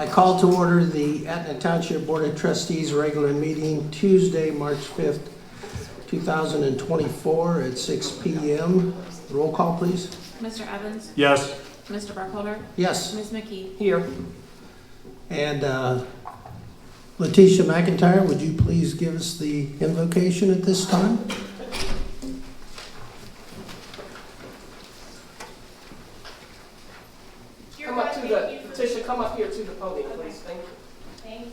I call to order the Etna Township Board of Trustees regular meeting Tuesday, March 5th, 2024 at 6 p.m. Roll call, please. Mr. Evans? Yes. Mr. Burkholder? Yes. Ms. McKee? Here. And Letitia McIntyre, would you please give us the invocation at this time? Come up to the, Letitia, come up here to the podium, please. Thank you. Thank you.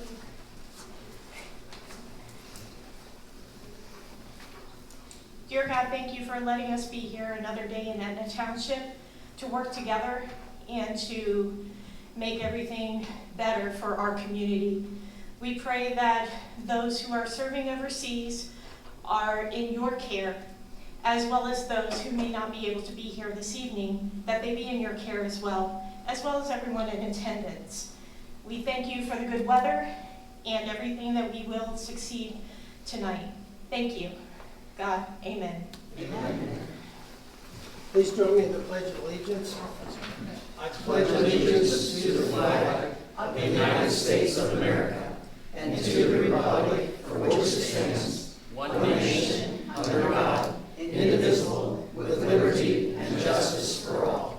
Dear God, thank you for letting us be here another day in Etna Township to work together and to make everything better for our community. We pray that those who are serving overseas are in your care, as well as those who may not be able to be here this evening, that they be in your care as well as everyone in attendance. We thank you for the good weather and everything that we will succeed tonight. Thank you, God. Amen. Amen. Please join me in the Pledge of Allegiance. I pledge allegiance to the flag of the United States of America and to the republic for which it stands, one nation, under God, indivisible, with liberty and justice for all.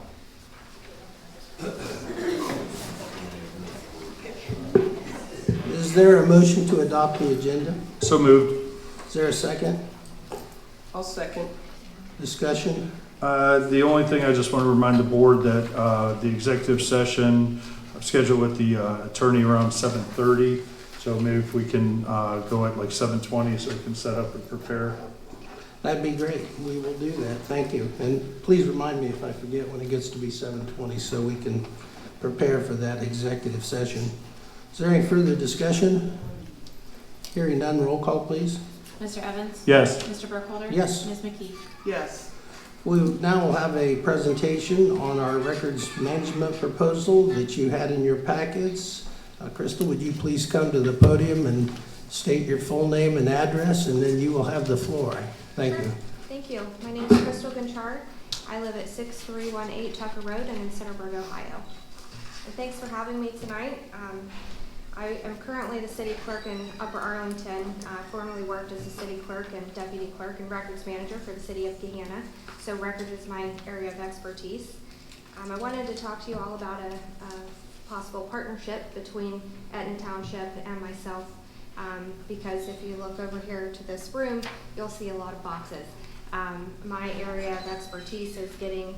Is there a motion to adopt the agenda? So moved. Is there a second? I'll second. Discussion? The only thing I just want to remind the board that the executive session I'm scheduled with the attorney around 7:30. So maybe if we can go at like 7:20 so we can set up and prepare. That'd be great. We will do that. Thank you. And please remind me if I forget when it gets to be 7:20 so we can prepare for that executive session. Is there any further discussion? Hearing none, roll call, please. Mr. Evans? Yes. Mr. Burkholder? Yes. Ms. McKee? Yes. We now will have a presentation on our records management proposal that you had in your packets. Crystal, would you please come to the podium and state your full name and address, and then you will have the floor. Thank you. Thank you. My name is Crystal Gonchard. I live at 6318 Tucker Road and in Centerburg, Ohio. And thanks for having me tonight. I am currently the city clerk in Upper Arlington. I formerly worked as a city clerk and deputy clerk and records manager for the city of Gahanna. So records is my area of expertise. I wanted to talk to you all about a possible partnership between Etna Township and myself. Because if you look over here to this room, you'll see a lot of boxes. My area of expertise is getting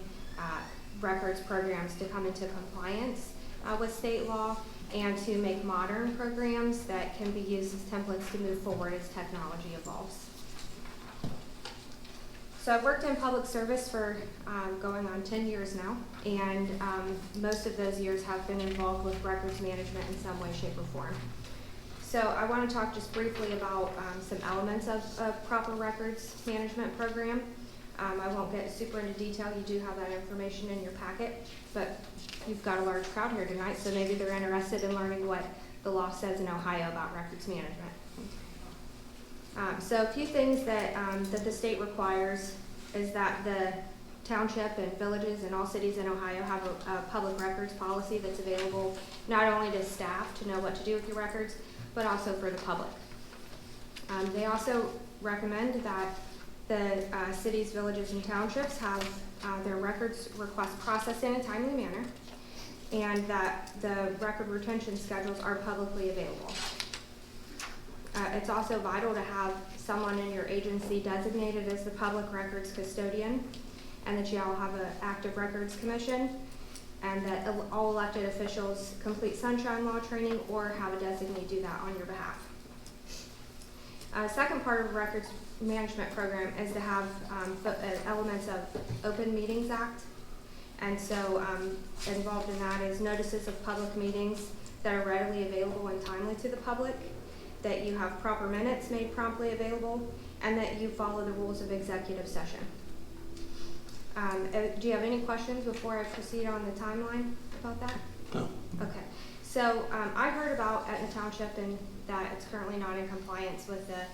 records programs to come into compliance with state law and to make modern programs that can be used as templates to move forward as technology evolves. So I've worked in public service for going on 10 years now, and most of those years have been involved with records management in some way, shape, or form. So I want to talk just briefly about some elements of a proper records management program. I won't get super into detail. You do have that information in your packet, but you've got a large crowd here tonight, so maybe they're interested in learning what the law says in Ohio about records management. So a few things that, that the state requires is that the township and villages and all cities in Ohio have a public records policy that's available not only to staff to know what to do with your records, but also for the public. They also recommend that the cities, villages, and townships have their records requests processed in a timely manner, and that the record retention schedules are publicly available. It's also vital to have someone in your agency designated as the public records custodian, and that you all have an active records commission, and that all elected officials complete sunshine law training or have a designee do that on your behalf. Second part of the records management program is to have elements of Open Meetings Act. And so involved in that is notices of public meetings that are readily available and timely to the public, that you have proper minutes made promptly available, and that you follow the rules of executive session. Do you have any questions before I proceed on the timeline about that? No. Okay. So I heard about Etna Township and that it's currently not in compliance with the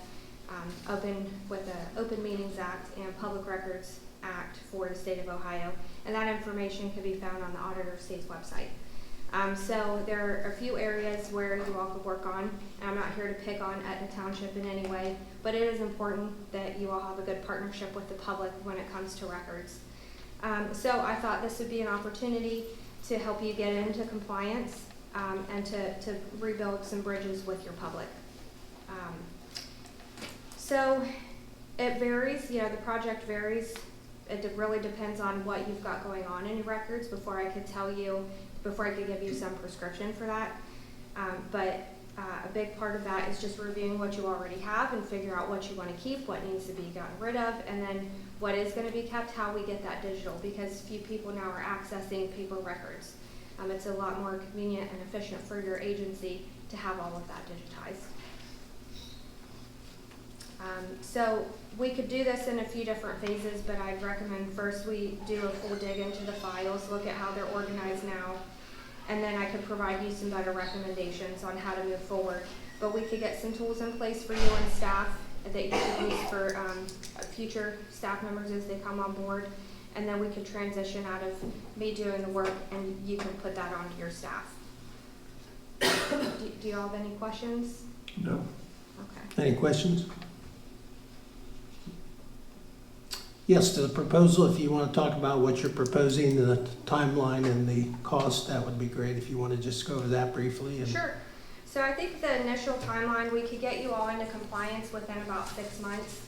Open Meetings Act and Public Records Act for the state of Ohio, and that information can be found on the Auditor of State's website. So there are a few areas where you all could work on, and I'm not here to pick on Etna Township in any way, but it is important that you all have a good partnership with the public when it comes to records. So I thought this would be an opportunity to help you get into compliance and to rebuild some bridges with your public. So it varies, the project varies. It really depends on what you've got going on in your records before I could give you some prescription for that. But a big part of that is just reviewing what you already have and figure out what you want to keep, what needs to be gotten rid of, and then what is going to be kept, how we get that digital, because few people now are accessing paper records. It's a lot more convenient and efficient for your agency to have all of that digitized. So we could do this in a few different phases, but I'd recommend first we do a full dig into the files, look at how they're organized now, and then I could provide you some better recommendations on how to move forward. But we could get some tools in place for you and staff that you could use for future staff members as they come on board, and then we could transition out of me doing the work and you can put that onto your staff. Do you all have any questions? No. Okay. Any questions? Yes, to the proposal, if you want to talk about what you're proposing, the timeline and the cost, that would be great if you want to just go over that briefly. And Sure. So I think the initial timeline, we could get you all into compliance within about 6 months.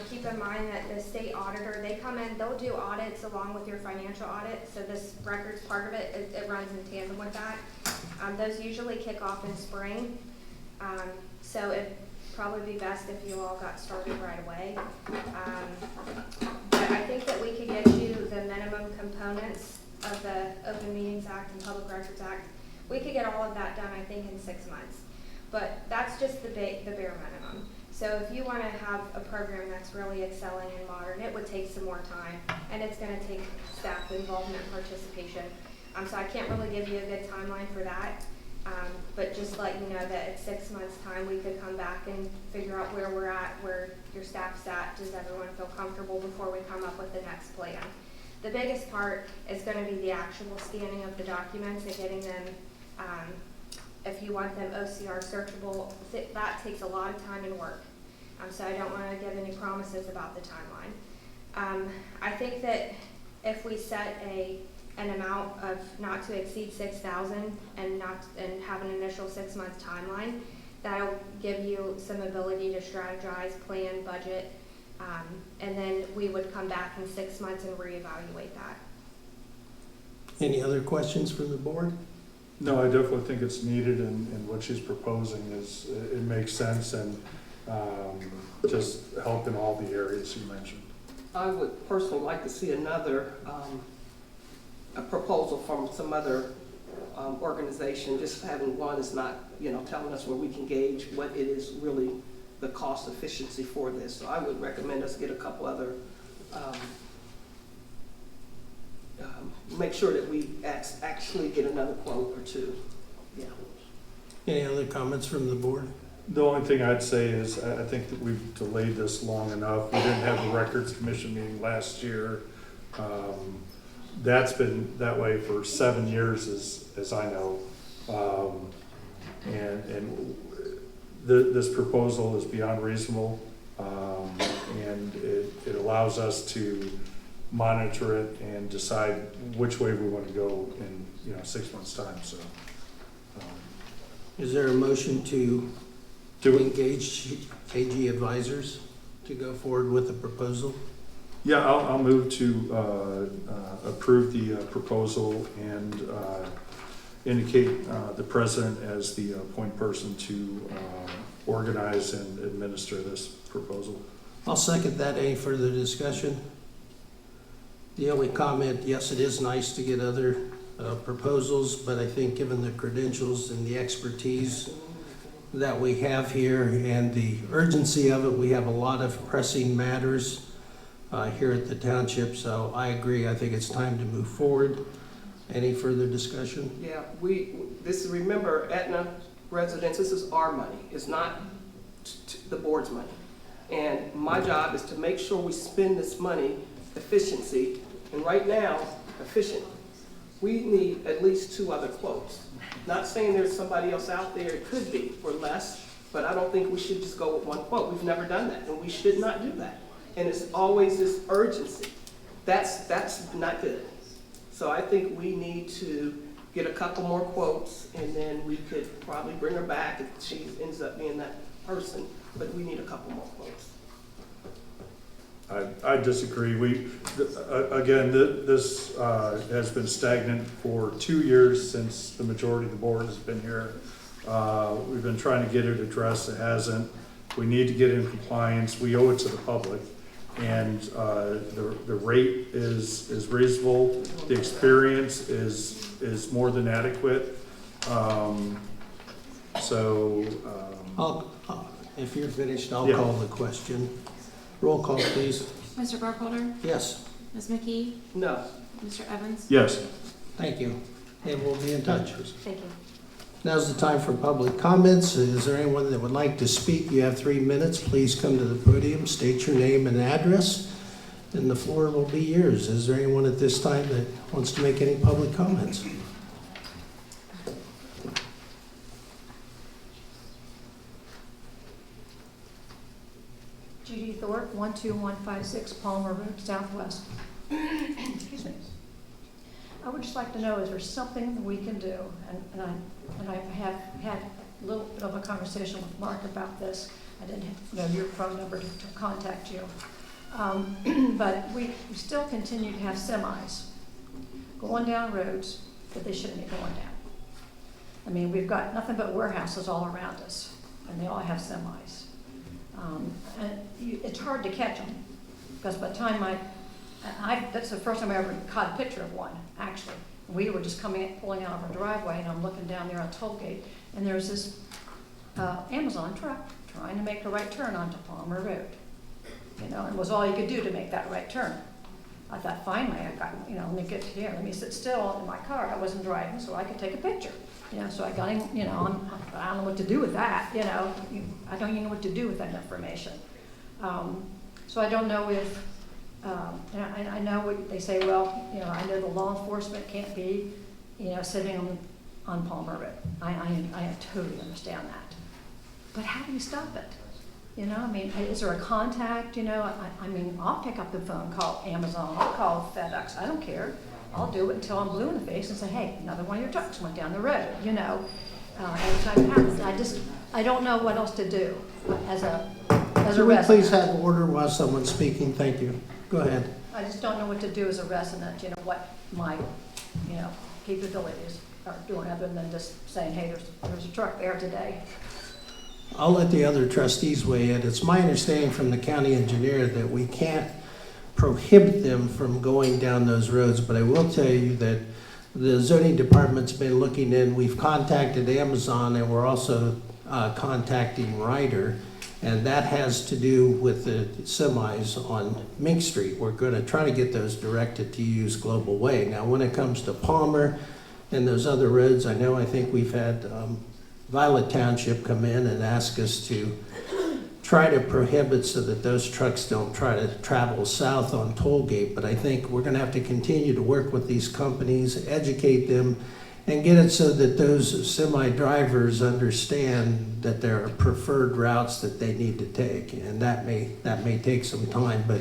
Keep in mind that the state auditor, they come in, they'll do audits along with your financial audit. So this records part of it, it runs in tandem with that. Those usually kick off in spring. So it'd probably be best if you all got started right away. But I think that we could get you the minimum components of the Open Meetings Act and Public Records Act. We could get all of that done, I think, in 6 months. But that's just the bare minimum. So if you want to have a program that's really excelling and modern, it would take some more time, and it's going to take staff involvement and participation. So I can't really give you a good timeline for that, but just let you know that at 6 months' time, we could come back and figure out where we're at, where your staff's at. Does everyone feel comfortable before we come up with the next plan? The biggest part is going to be the actual scanning of the documents and getting them, if you want them OCR searchable, that takes a lot of time and work. So I don't want to give any promises about the timeline. I think that if we set an amount of not to exceed 6,000 and have an initial 6 month timeline, that'll give you some ability to strategize, plan, budget, and then we would come back in 6 months and reevaluate that. any other questions from the board? No, I definitely think it's needed, and what she's proposing it makes sense, and just help in all the areas you mentioned. I would personally like to see another, a proposal from some other organization. Just having one is not, telling us where we can gauge what it is really the cost efficiency for this. So I would recommend us get a couple other, make sure that we actually get another quote or two. Yeah. Any other comments from the board? The only thing I'd say is, I think that we've delayed this long enough. We didn't have the Records Commission meeting last year. That's been that way for 7 years, as I know. And this proposal is beyond reasonable, and it allows us to monitor it and decide which way we want to go in 6 months' time. So, Is there a motion to engage KG Advisors to go forward with the proposal? yeah, I'll move to approve the proposal and indicate the president as the point person to organize and administer this proposal. I'll second that. Any further discussion? The only comment, yes, it is nice to get other proposals, but I think given the credentials and the expertise that we have here and the urgency of it, we have a lot of pressing matters here at the township, so I agree. I think it's time to move forward. Any further discussion? Yeah, remember, Etna residents, this is our money. It's not the board's money. And my job is to make sure we spend this money efficiency. And right now, we need at least 2 other quotes. Not saying there's somebody else out there, it could be for less, but I don't think we should just go with 1 quote. We've never done that, and we should not do that. And it's always this urgency. That's not good. So I think we need to get a couple more quotes, and then we could probably bring her back if she ends up being that person, but we need a couple more quotes. I disagree. This has been stagnant for 2 years since the majority of the board has been here. We've been trying to get it addressed, it hasn't. We need to get in compliance, we owe it to the public. And the rate is reasonable, the experience is more than adequate. If you're finished, I'll Yeah. call the question. Roll call, please. Mr. Burkholder? Yes, Ms. McKee? No. Mr. Evans? Yes. thank you. And we'll be in touch. Thank you. Now's the time for public comments. Is there anyone that would like to speak? You have 3 minutes. Please come to the podium, state your name and address, and the floor will be yours. Is there anyone at this time that wants to make any public comments? Judy Thorpe, 12156 Palmer Road, Southwest. Excuse me. I would just like to know, is there something that we can do? And I have had a little bit of a conversation with Mark about this. I didn't know your phone number to contact you. But we still continue to have semis going down roads that they shouldn't be going down. I mean, we've got nothing but warehouses all around us, and they all have semis. It's hard to catch them, because by the time that's the first time I ever caught a picture of one, actually. We were just pulling out of our driveway, and I'm looking down there on Tollgate, and there's this Amazon truck trying to make a right turn onto Palmer Road. You know, and it was all you could do to make that right turn. I thought, finally, I got, let me get here, let me sit still in my car. I wasn't driving, so I could take a picture. So I got him, I don't know what to do with that, I don't even know what to do with that information. So I don't know if, I know what they say, well, I know the law enforcement can't be, sitting on Palmer Road. I totally understand that. But how do you stop it? Is there a contact, I'll pick up the phone, call Amazon, I'll call FedEx, I don't care. I'll do it until I'm blue in the face and say, hey, another one of your trucks went down the road, every time it happens. I don't know what else to do as a Can we resident. please have order while someone's speaking? Thank you. Go ahead. I just don't know what to do as a resident, what my, capabilities are doing, other than just saying, hey, there's a truck there today. I'll let the other trustees weigh in. It's my understanding from the county engineer that we can't prohibit them from going down those roads, but I will tell you that the zoning department's been looking in. We've contacted Amazon, and we're also contacting Ryder, and that has to do with the semis on Mink Street. We're going to try to get those directed to use Global Way. Now, when it comes to Palmer and those other roads, I think we've had Violet Township come in and ask us to try to prohibit so that those trucks don't try to travel south on Tollgate. But I think we're going to have to continue to work with these companies, educate them, and get it so that those semi-drivers understand that there are preferred routes that they need to take. And that may take some time, but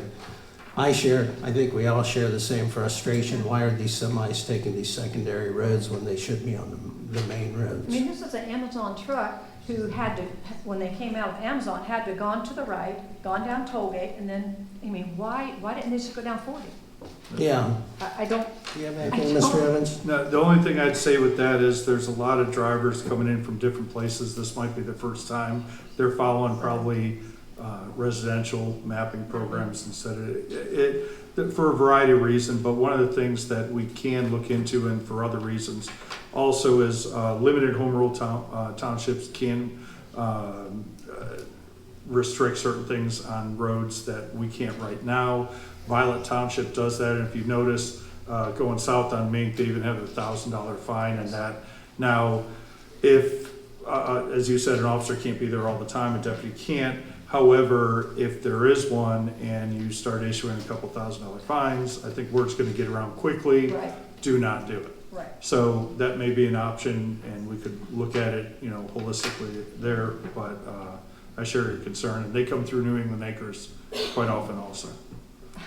I think we all share the same frustration. Why are these semis taking these secondary roads when they should be on the main roads? This is an Amazon truck who had to, when they came out of Amazon, had to have gone to the right, gone down Tollgate, and then, why didn't they just go down 40? Yeah. I don't. Do you have anything, Mr. Evans? No, the only thing I'd say with that is there's a lot of drivers coming in from different places. This might be the first time they're following probably residential mapping programs instead of it for a variety of reasons. But one of the things that we can look into, and for other reasons, also is limited home rule townships can restrict certain things on roads that we can't right now. Violet Township does that, and if you notice, going south on Mink, they even have a $1,000 fine and that. Now, if, as you said, an officer can't be there all the time, a deputy can't. However, if there is one and you start issuing a couple $1,000 fines, I think word's gonna get around quickly. Right. Do not do it. Right. So that may be an option, and we could look at it, you know, holistically there, but I share your concern. And they come through New England Acres quite often also.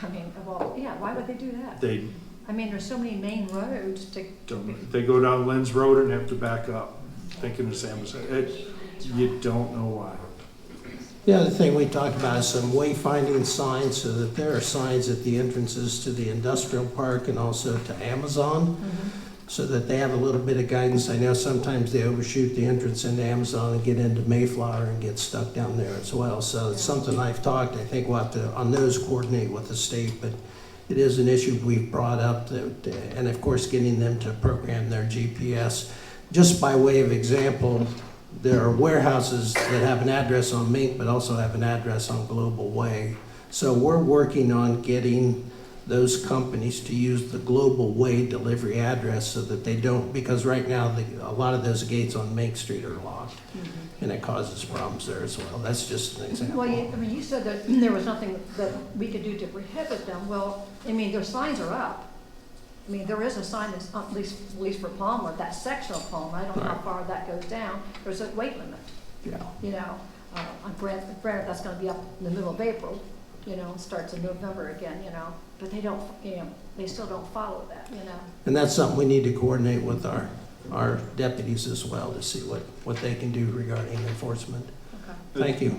I mean, well, yeah, why would they do that? They I mean, there's so many main roads to, don't, they go down Lynn's Road and have to back up, thinking it's Amazon. You don't know why. The other thing we talked about is some wayfinding signs, so that there are signs at the entrances to the industrial park and also to Amazon, so that they have a little bit of guidance. I know sometimes they overshoot the entrance into Amazon and get into Mayflower and get stuck down there as well. So it's something I've talked, I think we'll have to, on those, coordinate with the state, but it is an issue we've brought up, and of course, getting them to program their GPS. Just by way of example, there are warehouses that have an address on Mink, but also have an address on Global Way. So we're working on getting those companies to use the Global Way delivery address so that they don't, because right now, a lot of those gates on Mink Street are locked, and it causes problems there as well. That's just an example. well, I mean, you said that there was nothing that we could do to prohibit them. Well, I mean, their signs are up. I mean, there is a sign that's, at least for Palmer, that section of Palmer, I don't know how far that goes down, there's a weight limit, Yeah. you know. Granted, that's gonna be up in the middle of April, you know, starts in November again, you know, but they don't, you know, they still don't follow that, you know. And that's something we need to coordinate with our deputies as well to see what they can do regarding enforcement. Okay. Thank you.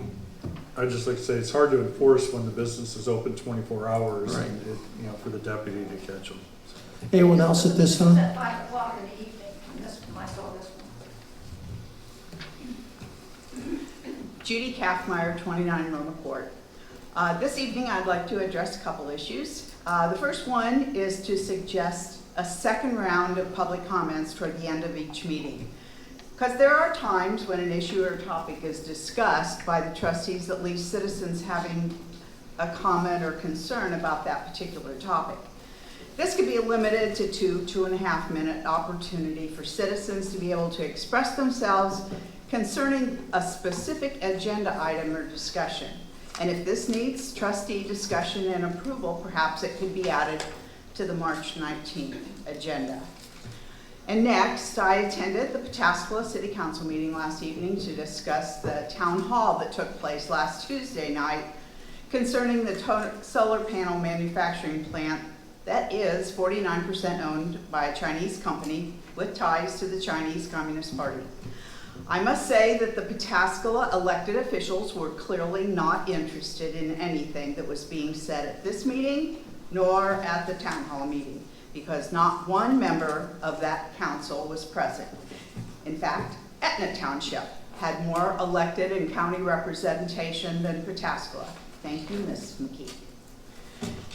I'd just like to say, it's hard to enforce when the business is open 24 hours, Right. and you know, for the deputy to catch them. Anyone else at this time? At 5 o'clock in the evening, I saw this one. Judy Kaffmeyer, 29 Roma Court. This evening, I'd like to address a couple issues. The first one is to suggest a second round of public comments toward the end of each meeting. Because there are times when an issue or topic is discussed by the trustees that leaves citizens having a comment or concern about that particular topic. This could be limited to 2.5 minute opportunity for citizens to be able to express themselves concerning a specific agenda item or discussion. And if this needs trustee discussion and approval, perhaps it could be added to the March 19th agenda. And next, I attended the Pataskala City Council meeting last evening to discuss the town hall that took place last Tuesday night concerning the solar panel manufacturing plant that is 49% owned by a Chinese company with ties to the Chinese Communist Party. I must say that the Pataskala elected officials were clearly not interested in anything that was being said at this meeting nor at the town hall meeting, because not one member of that council was present. In fact, Etna Township had more elected and county representation than Pataskala. Thank you, Ms. McKee.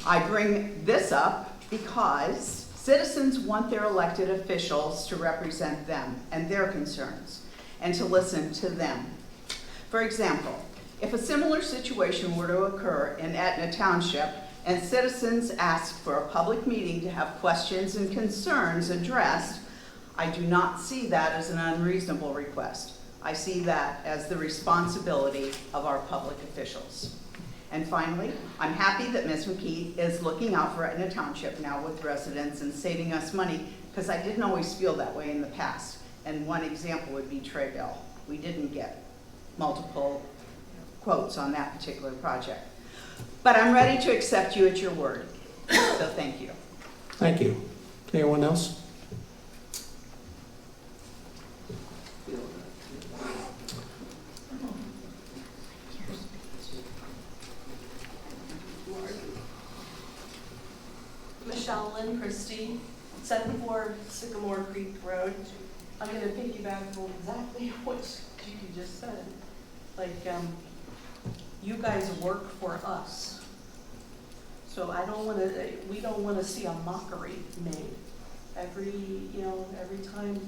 I bring this up because citizens want their elected officials to represent them and their concerns, and to listen to them. For example, if a similar situation were to occur in Etna Township and citizens ask for a public meeting to have questions and concerns addressed, I do not see that as an unreasonable request. I see that as the responsibility of our public officials. And finally, I'm happy that Ms. McKee is looking out for Etna Township now with residents and saving us money, because I didn't always feel that way in the past. And one example would be Traybell. We didn't get multiple quotes on that particular project. But I'm ready to accept you at your word. So thank you. Thank you. Anyone else? Michelle Lynn Trustee, 74 Sycamore Creek Road. I'm going to piggyback on exactly what Judy just said. Like, you guys work for us. So we don't want to see a mockery made. Every time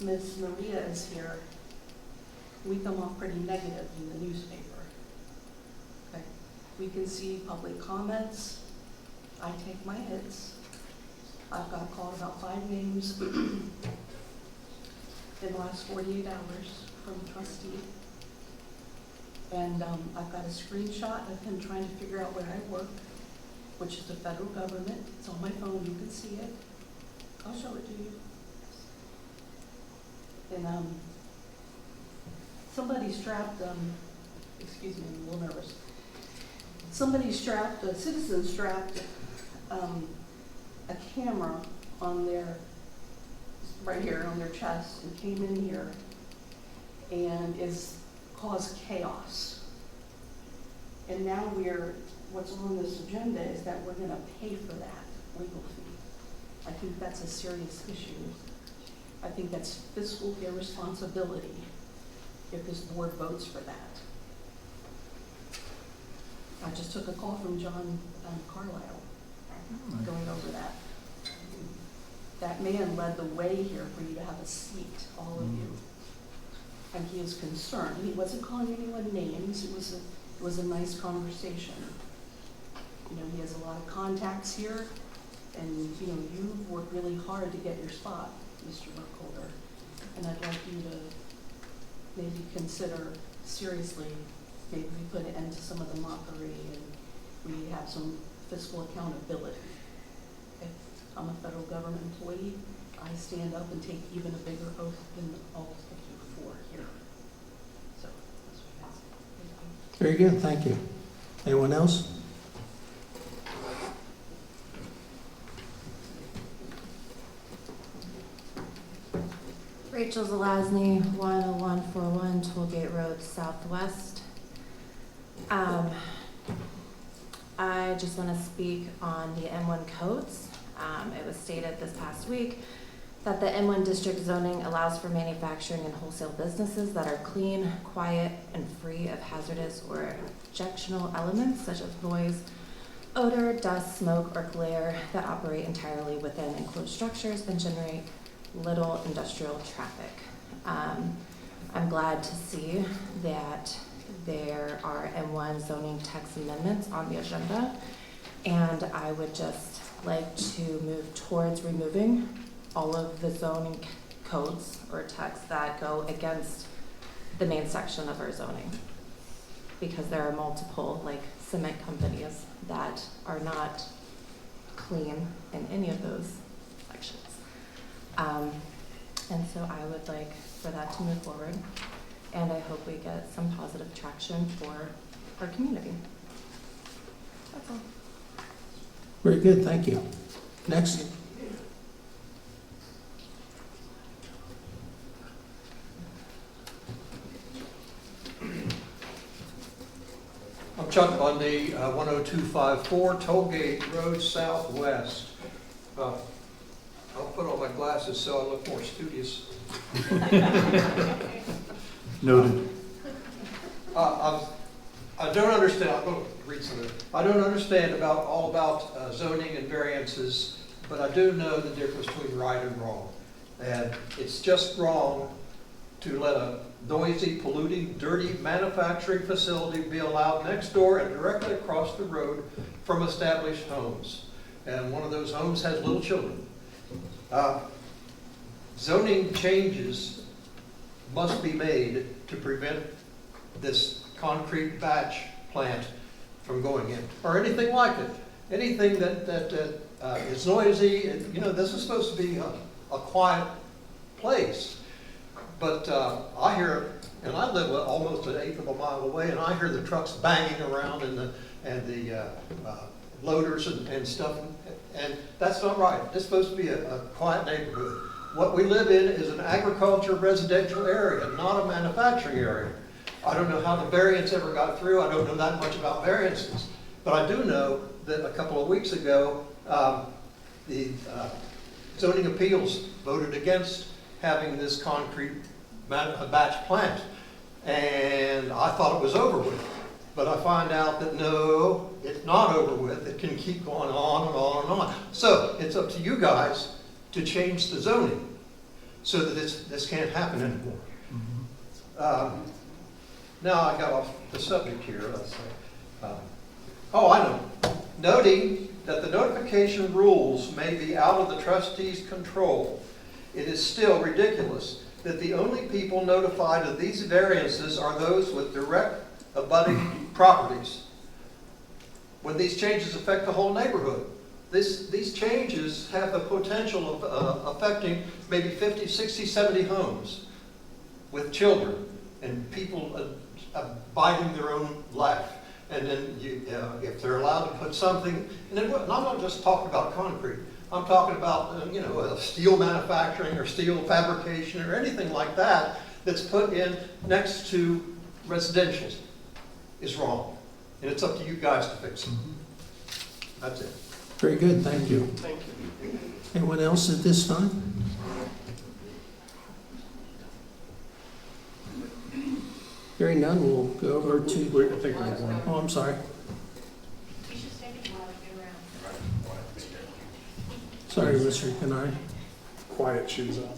Ms. Maria is here, we come off pretty negative in the newspaper. Okay. We can see public comments. I take my hits. I've got called about 5 names in the last 48 hours from a trustee. And I've got a screenshot of him trying to figure out where I work, which is the federal government. It's on my phone, you can see it. I'll show it to you. And somebody strapped, excuse me, I'm a little nervous. A citizen strapped a camera on their, right here on their chest, and came in here and caused chaos. And now what's on this agenda is that we're gonna pay for that legal fee. I think that's a serious issue. I think that's fiscal irresponsibility if this board votes for that. I just took a call from John Carlisle going over that. That man led the way here for you to have a seat, all of you. And he is concerned. He wasn't calling anyone names. It was a nice conversation. You know, he has a lot of contacts here, and you know, you've worked really hard to get your spot, Mr. Burkholder. And I'd like you to maybe consider seriously, maybe we put an end to some of the mockery and we have some fiscal accountability. If I'm a federal government employee, I stand up and take even a bigger oath than all of you four here. So that's what I say. Very good, thank you. Anyone else? Rachel Zelazny, 10141 Tollgate Road Southwest. I just want to speak on the M1 codes. It was stated this past week that the M1 district zoning allows for manufacturing and wholesale businesses that are clean, quiet, and free of hazardous or objectionable elements such as noise, odor, dust, smoke, or glare that operate entirely within enclosed structures and generate little industrial traffic. I'm glad to see that there are M1 zoning text amendments on the agenda, and I would just like to move towards removing all of the zoning codes or texts that go against the main section of our zoning, because there are multiple, like cement companies, that are not clean in any of those sections. And so I would like for that to move forward, and I hope we get some positive traction for our community. That's all. Very good, thank you. Next. I'm Chuck Bundy, 10254 Tollgate Road Southwest. I'll put on my glasses so I look more studious. Noted. I don't understand. I'm going to read some of it. I don't understand all about zoning and variances, but I do know the difference between right and wrong. And it's just wrong to let a noisy, polluting, dirty manufacturing facility be allowed next door and directly across the road from established homes. And one of those homes has little children. Zoning changes must be made to prevent this concrete batch plant from going in, or anything like it. Anything that is noisy, and you know, this is supposed to be a quiet place. But I hear, and I live almost an eighth of a mile away, and I hear the trucks banging around and the loaders and stuff, and that's not right. It's supposed to be a quiet neighborhood. What we live in is an agriculture residential area, not a manufacturing area. I don't know how the variance ever got through. I don't know that much about variances. But I do know that a couple of weeks ago, the zoning appeals voted against having this concrete batch plant. And I thought it was over with. But I find out that no, it's not over with. It can keep going on and on and on. So it's up to you guys to change the zoning so that this can't happen anymore. Now I got off the subject here. Let's say. Oh, I know. Noting that the notification rules may be out of the trustee's control, it is still ridiculous that the only people notified of these variances are those with direct abutting properties, when these changes affect the whole neighborhood. These changes have the potential of affecting maybe 50, 60, 70 homes. with children and people abiding their own life. And then if they're allowed to put something, and then I'm not just talking about concrete. I'm talking about, steel manufacturing or steel fabrication or anything like that that's put in next to residentials is wrong. And it's up to you guys to fix it. That's it. Very good, thank you. Thank you. Anyone else at this time? Hearing none, we'll go over to, I think we're going. oh, I'm sorry. You should stay a while to get around. Sorry, Mr. Kennard. Quiet shoes on.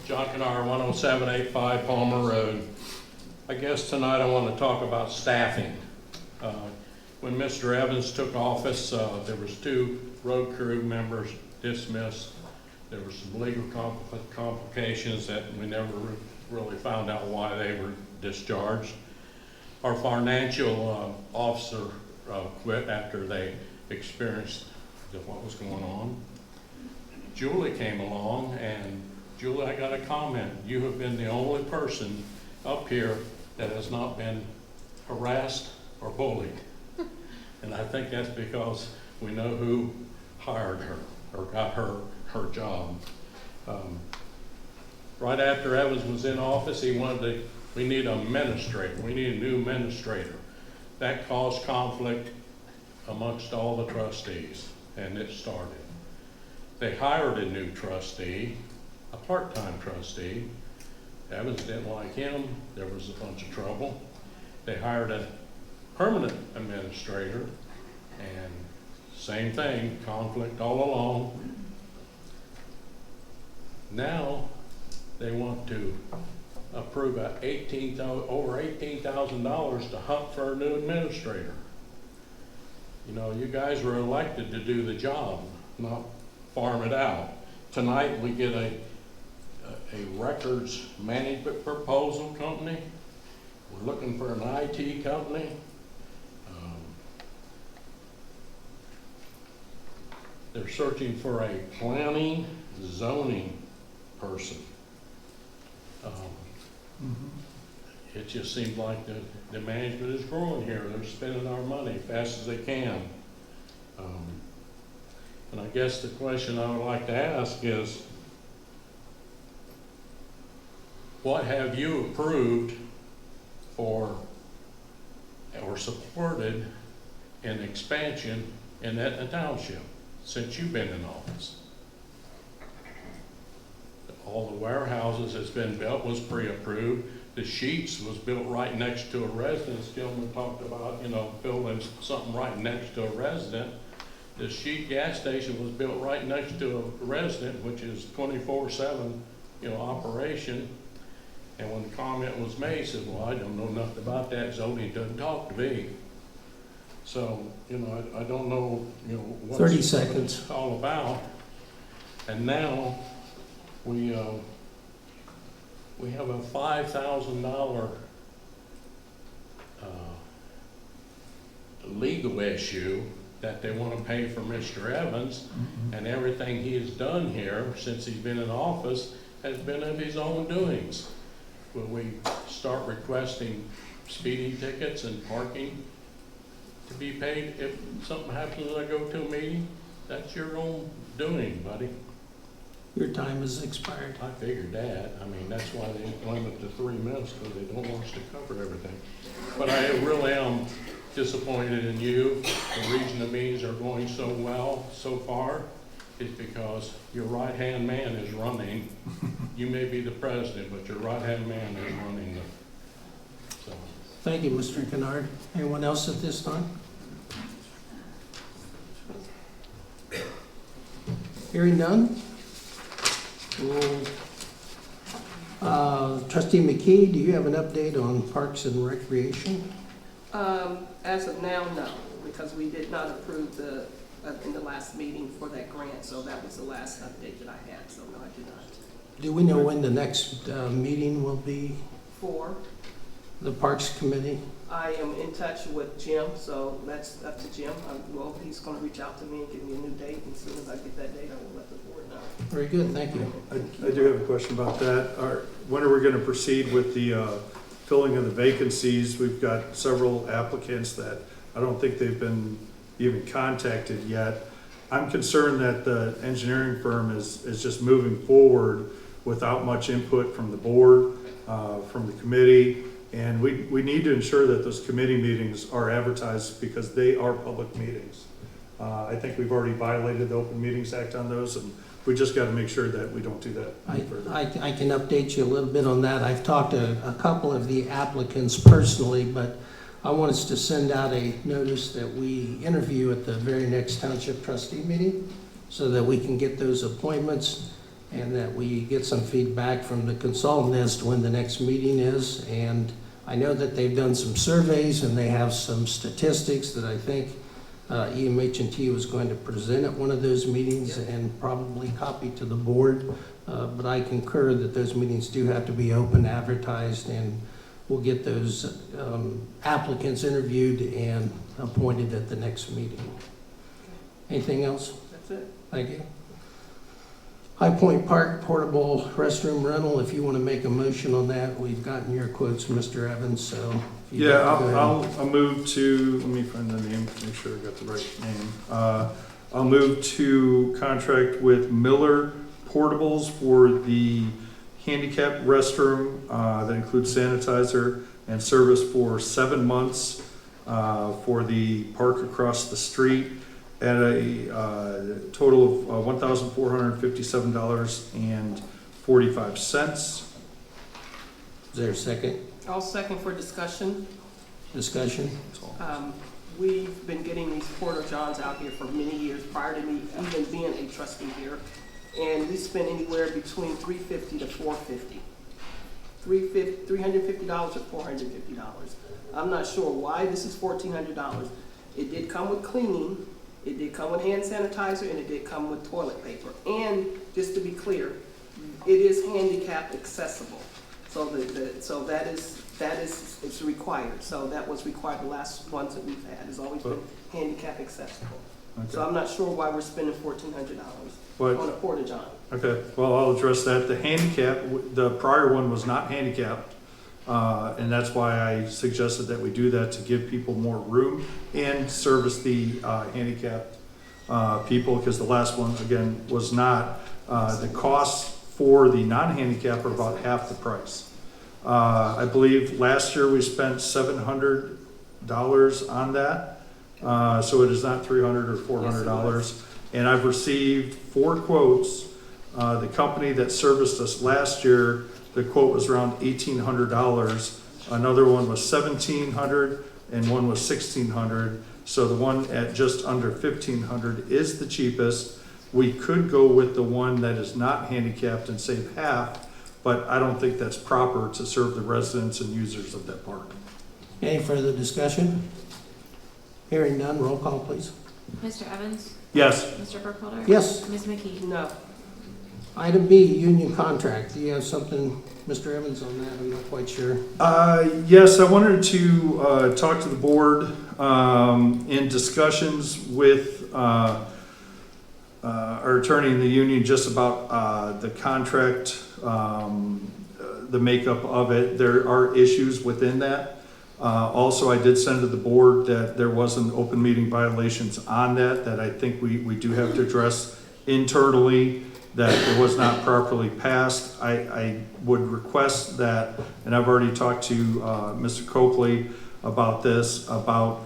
John Kennard, 10785 Palmer Road. I guess tonight I want to talk about staffing. When Mr. Evans took office, there was 2 road crew members dismissed. There were some legal complications that we never really found out why they were discharged. Our financial officer quit after they experienced what was going on. Julie came along, and Julie, I got a comment. You have been the only person up here that has not been harassed or bullied. And I think that's because we know who hired her or got her job. Right after Evans was in office, we need an administrator. We need a new administrator. That caused conflict amongst all the trustees, and it started. They hired a new trustee, a part-time trustee. Evans didn't like him. There was a bunch of trouble. They hired a permanent administrator, and same thing, conflict all along. Now they want to approve over $18,000 to hunt for a new administrator. You guys were elected to do the job, not farm it out. Tonight we get a records management proposal company. We're looking for an IT company. They're searching for a planning zoning person. It just seems like the management is growing here. They're spending our money as fast as they can. And I guess the question I would like to ask is, what have you approved for or supported an expansion in Etna Township since you've been in office? All the warehouses that's been built was pre-approved. The Sheets was built right next to a residence. Gentleman talked about, building something right next to a resident. The Sheet gas station was built right next to a resident, which is 24/7, operation. And when the comment was made, he said, well, I don't know nothing about that. Zoning doesn't talk to me. So, I don't know, what 30 seconds. it's all about. And now we have a $5,000 legal issue that they want to pay for Mr. Evans, and everything he has done here since he's been in office has been of his own doings. Will we start requesting speeding tickets and parking to be paid if something happens when I go to a meeting? That's your own doing, buddy. Your time has expired. I figured that. I mean, that's why they limit to 3 minutes, because they don't want us to cover everything. But I really am disappointed in you. The reason the meetings are going so well so far is because your right-hand man is running. You may be the president, but your right-hand man is running the, so. Thank you, Mr. Kennard. Anyone else at this time? Hearing none? Trustee McKee, do you have an update on Parks and Recreation? As of now, no, because we did not approve in the last meeting for that grant, so that was the last update that I had, so no, I did not. Do we know when the next meeting will be? 4. the Parks Committee? I am in touch with Jim, so that's up to Jim. Well, he's gonna reach out to me and give me a new date, and as soon as I get that date, I will let the board know. Very good, thank you. I do have a question about that. When are we going to proceed with the filling of the vacancies? We've got several applicants that I don't think they've been even contacted yet. I'm concerned that the engineering firm is just moving forward without much input from the board, from the committee. And we need to ensure that those committee meetings are advertised because they are public meetings. I think we've already violated the Open Meetings Act on those, and we just got to make sure that we don't do that any further. I can update you a little bit on that. I've talked to a couple of the applicants personally, but I want us to send out a notice that we interview at the very next township trustee meeting so that we can get those appointments and that we get some feedback from the consultant as to when the next meeting is. And I know that they've done some surveys and they have some statistics that I think EMH&T was going to present at one of those meetings and probably copy to the board. But I concur that those meetings do have to be open, advertised, and we'll get those applicants interviewed and appointed at the next meeting. Anything else? That's it. Thank you. High Point Park portable restroom rental, if you want to make a motion on that, we've gotten your quotes, Mr. Evans, so. if you'd Yeah, like to go ahead. I'll move to, let me find the name, make sure I got the right name. I'll move to contract with Miller Portables for the handicap restroom that includes sanitizer and service for 7 months for the park across the street at a total of $1,457.45. Is there a second I'll second for discussion. discussion? We've been getting these porta johns out here for many years prior to me even being a trustee here. And we spend anywhere between $350 to $450. $350 to $450. I'm not sure why this is $1,400. It did come with cleaning, it did come with hand sanitizer, and it did come with toilet paper. And just to be clear, it is handicap accessible. So that is it's required. So that was required the last ones that we've had. It's always been handicap accessible. Okay. So I'm not sure why we're spending $1,400 What? on a porta john. Okay, well, I'll address that. The handicap, the prior one was not handicapped, and that's why I suggested that we do that to give people more room and service the handicapped people, because the last one, again, was not. The costs for the non-handicap are about half the price. I believe last year we spent $700 on that, so it is not $300 or $400. And I've received 4 quotes. The company that serviced us last year, the quote was around $1,800. Another one was $1,700 and one was $1,600. So the one at just under $1,500 is the cheapest. We could go with the one that is not handicapped and save half, but I don't think that's proper to serve the residents and users of that park. Any further discussion? Hearing none, roll call, please. Mr. Evans? Yes. Mr. Burkholder? Yes. Ms. McKee? No. Item B, union contract. Do you have something, Mr. Evans, on that? I'm not quite sure. Yes, I wanted to talk to the board in discussions with our attorney in the union just about the contract, the makeup of it. There are issues within that. Also, I did send to the board that there wasn't open meeting violations on that I think we do have to address internally, that it was not properly passed. I would request that, and I've already talked to Mr. Copley about this, about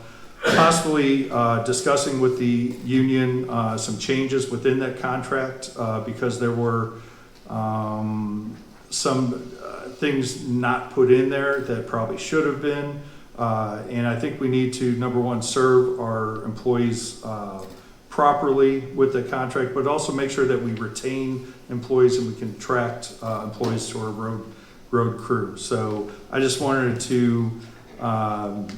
possibly discussing with the union some changes within that contract because there were some things not put in there that probably should have been. And I think we need to, number one, serve our employees properly with the contract, but also make sure that we retain employees and we can attract employees to our road crew. So I just wanted to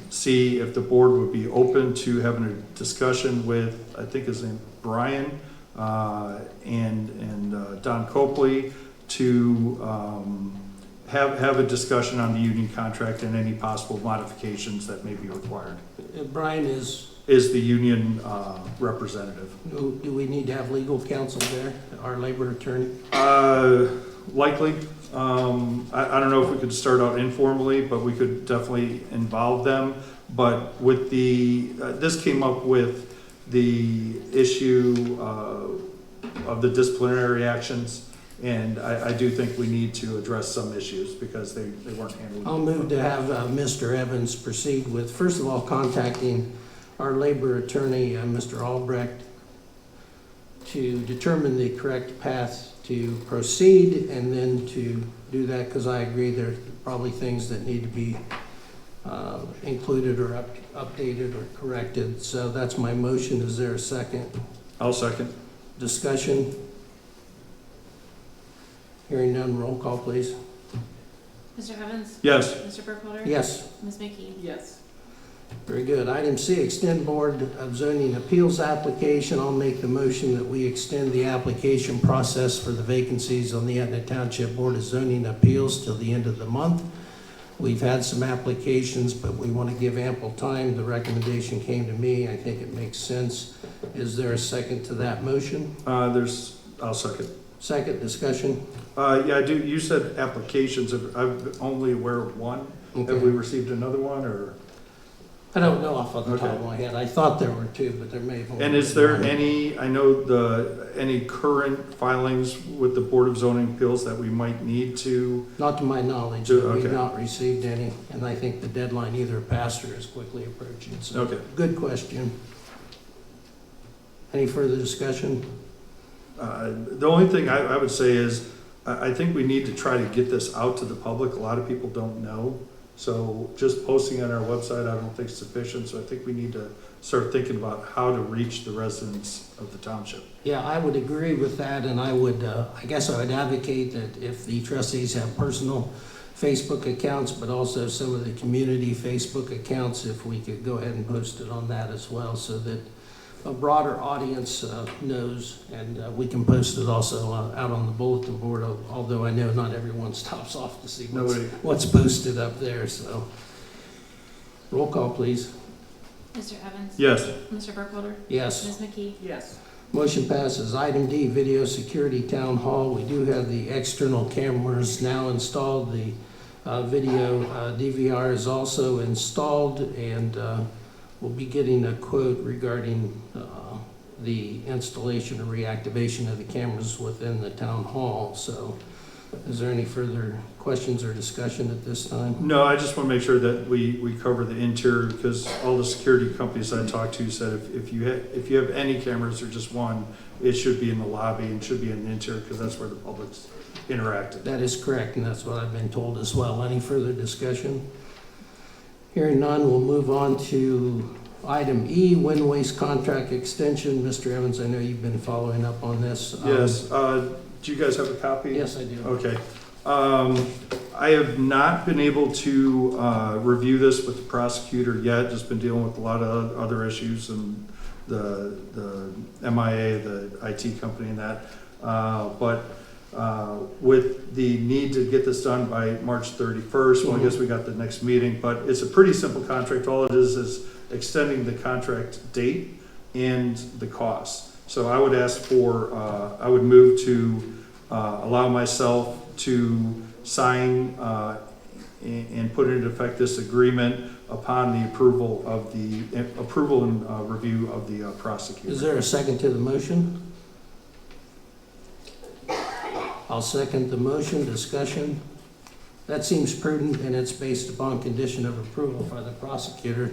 see if the board would be open to having a discussion with, I think his name Brian and Don Copley, to have a discussion on the union contract and any possible modifications that may be required. Brian is, Is the union representative. do we need to have legal counsel there, our labor attorney? Likely. I don't know if we could start out informally, but we could definitely involve them. But with this came up with the issue of the disciplinary actions. And I do think we need to address some issues because they weren't handled. I'll move to have Mr. Evans proceed with, first of all, contacting our labor attorney, Mr. Albrecht, to determine the correct path to proceed, and then to do that, because I agree there's probably things that need to be included or updated or corrected. So that's my motion. Is there a second? I'll second. Discussion? Hearing none, roll call, please. Mr. Evans? Yes. Mr. Burkholder? Yes. Ms. McKee? Yes. Very good. Item C, extend Board of Zoning Appeals application. I'll make the motion that we extend the application process for the vacancies on the Etna Township Board of Zoning Appeals till the end of the month. We've had some applications, but we want to give ample time. The recommendation came to me. I think it makes sense. Is there a second to that motion? I'll second. Second, discussion? Yeah, I do. You said applications. I'm only aware of one. Okay. Have we received another one, or? I don't know off the top Okay. of my head. I thought there were two, but there may have only And is been there one. any, I know any current filings with the Board of Zoning Appeals that we might need to? Not to my knowledge. Okay. We've not received any, and I think the deadline either passed or is quickly approaching. So, Okay. good question. Any further discussion? The only thing I would say is, I think we need to try to get this out to the public. A lot of people don't know. So just posting on our website, I don't think is sufficient. So I think we need to start thinking about how to reach the residents of the township. Yeah, I would agree with that, and I would, I guess I would advocate that if the trustees have personal Facebook accounts, but also some of the community Facebook accounts, if we could go ahead and post it on that as well, so that a broader audience knows, and we can post it also out on the bulletin board, although I know not everyone stops off to see what's posted up there, so. Roll call, please. Mr. Evans? Yes. Mr. Burkholder? Yes. Ms. McKee? Yes. Motion passes. Item D, video security town hall. We do have the external cameras now installed. The video DVR is also installed, and we'll be getting a quote regarding the installation or reactivation of the cameras within the town hall. So is there any further questions or discussion at this time? No, I just want to make sure that we cover the interior, because all the security companies I talked to said if you have any cameras or just one, it should be in the lobby and should be in the interior, because that's where the public's interactive. That is correct, and that's what I've been told as well. Any further discussion? Hearing none, we'll move on to item E, wind waste contract extension. Mr. Evans, I know you've been following up on this. Yes. Do you guys have a copy? Yes, I do. Okay. I have not been able to review this with the prosecutor yet. Just been dealing with a lot of other issues and the MIA, the IT company, and that. But with the need to get this done by March 31st, well, I guess we got the next meeting. But it's a pretty simple contract. All it is extending the contract date and the cost. So I would ask for, I would move to allow myself to sign and put into effect this agreement upon the approval and review of the prosecutor. Is there a second to the motion? I'll second the motion. Discussion. That seems prudent, and it's based upon condition of approval by the prosecutor,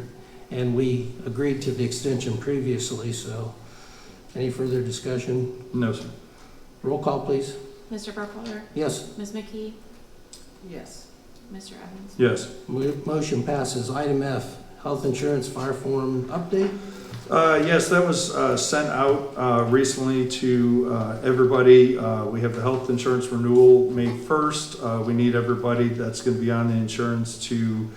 and we agreed to the extension previously, so any further discussion? No, sir. Roll call, please. Mr. Burkholder? Yes. Ms. McKee? Yes. Mr. Evans? Yes. Motion passes. Item F, health insurance fire form update. Yes, that was sent out recently to everybody. We have the health insurance renewal May 1st. We need everybody that's going to be on the insurance to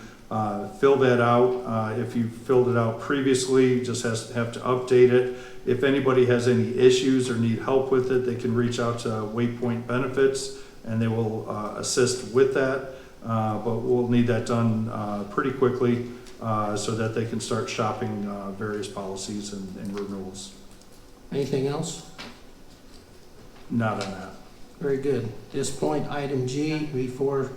fill that out. If you filled it out previously, just have to update it. If anybody has any issues or need help with it, they can reach out to Waypoint Benefits and they will assist with that. But we'll need that done pretty quickly so that they can start shopping various policies and renewals. Anything else? Not on that. Very good. At this point, item G, before,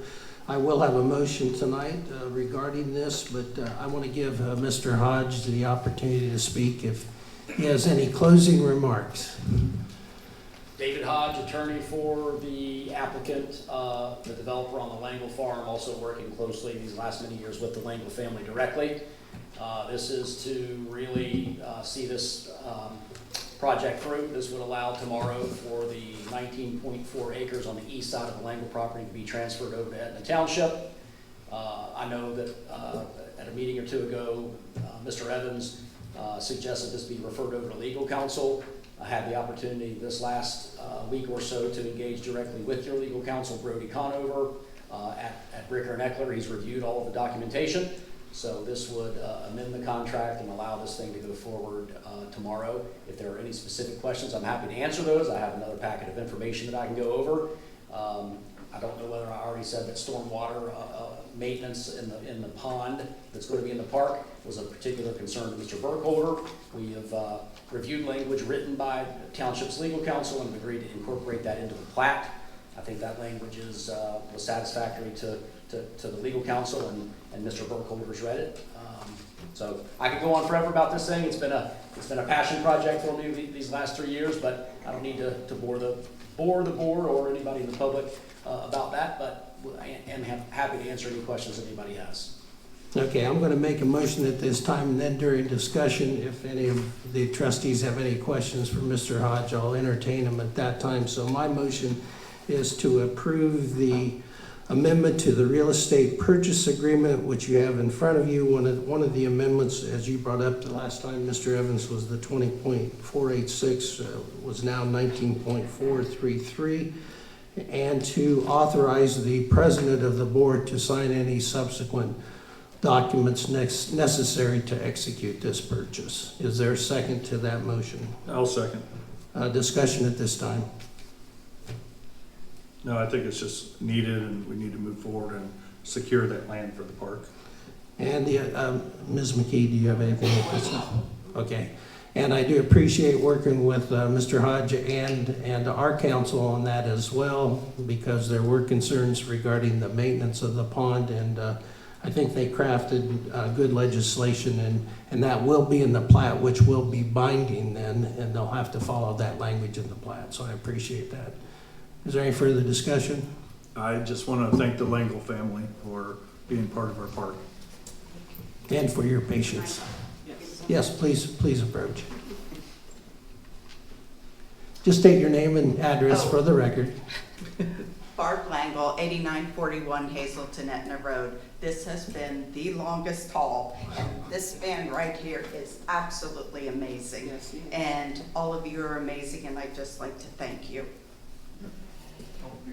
I will have a motion tonight regarding this, but I want to give Mr. Hodge the opportunity to speak if he has any closing remarks. David Hodge, attorney for the applicant, the developer on the Langle Farm, also working closely these last many years with the Langle family directly. This is to really see this project through. This would allow tomorrow for the 19.4 acres on the east side of the Langle property to be transferred over to Etna Township. I know that at a meeting or two ago, Mr. Evans suggested this be referred over to legal counsel. I had the opportunity this last week or so to engage directly with your legal counsel, Brody Conover, at Bricker and Eckler. He's reviewed all of the documentation. So this would amend the contract and allow this thing to go forward tomorrow. If there are any specific questions, I'm happy to answer those. I have another packet of information that I can go over. I don't know whether I already said that stormwater maintenance in the pond that's going to be in the park was a particular concern to Mr. Burkholder. We have reviewed language written by the Township's legal counsel and agreed to incorporate that into the plat. I think that language was satisfactory to the legal counsel, and Mr. Burkholder's read it. So I could go on forever about this thing. It's been a passion project for me these last 3 years, but I don't need to bore the board or anybody in the public about that, but I am happy to answer any questions that anybody has. Okay, I'm going to make a motion at this time, and then during discussion, if any of the trustees have any questions for Mr. Hodge, I'll entertain them at that time. So my motion is to approve the amendment to the real estate purchase agreement, which you have in front of you. One of the amendments, as you brought up the last time, Mr. Evans, was the 20.486, was now 19.433, and to authorize the president of the board to sign any subsequent documents necessary to execute this purchase. Is there a second to that motion? I'll second. Discussion at this time. No, I think it's just needed, and we need to move forward and secure that land for the park. And Ms. McKee, do you have anything at this time? Okay. And I do appreciate working with Mr. Hodge and our council on that as well, because there were concerns regarding the maintenance of the pond, and I think they crafted good legislation, and that will be in the plat, which will be binding then, and they'll have to follow that language in the plat, so I appreciate that. Is there any further discussion? I just want to thank the Langle family for being part of our park. And for your patience. Yes, please approach. Just state your name and address for the record. Barb Langle, 8941 Hazelton Etna Road. This has been the longest haul, and this man right here is absolutely amazing. Yes, he is. And all of you are amazing, and I'd just like to thank you.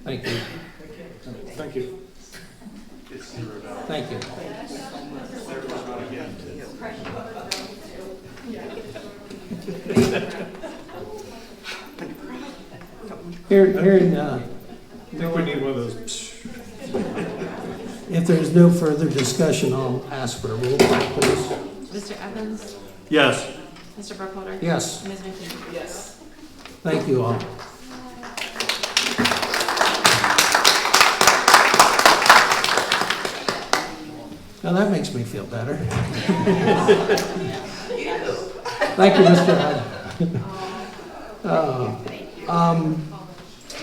Thank you. Thank you. Thank you. Hearing, I think we need one of those. if there's no further discussion, I'll ask for a roll call, please. Mr. Evans? Yes. Mr. Burkholder? Yes, Ms. McKee? Yes. thank you all. Now that makes me feel better. Thank you, Mr. Hyde.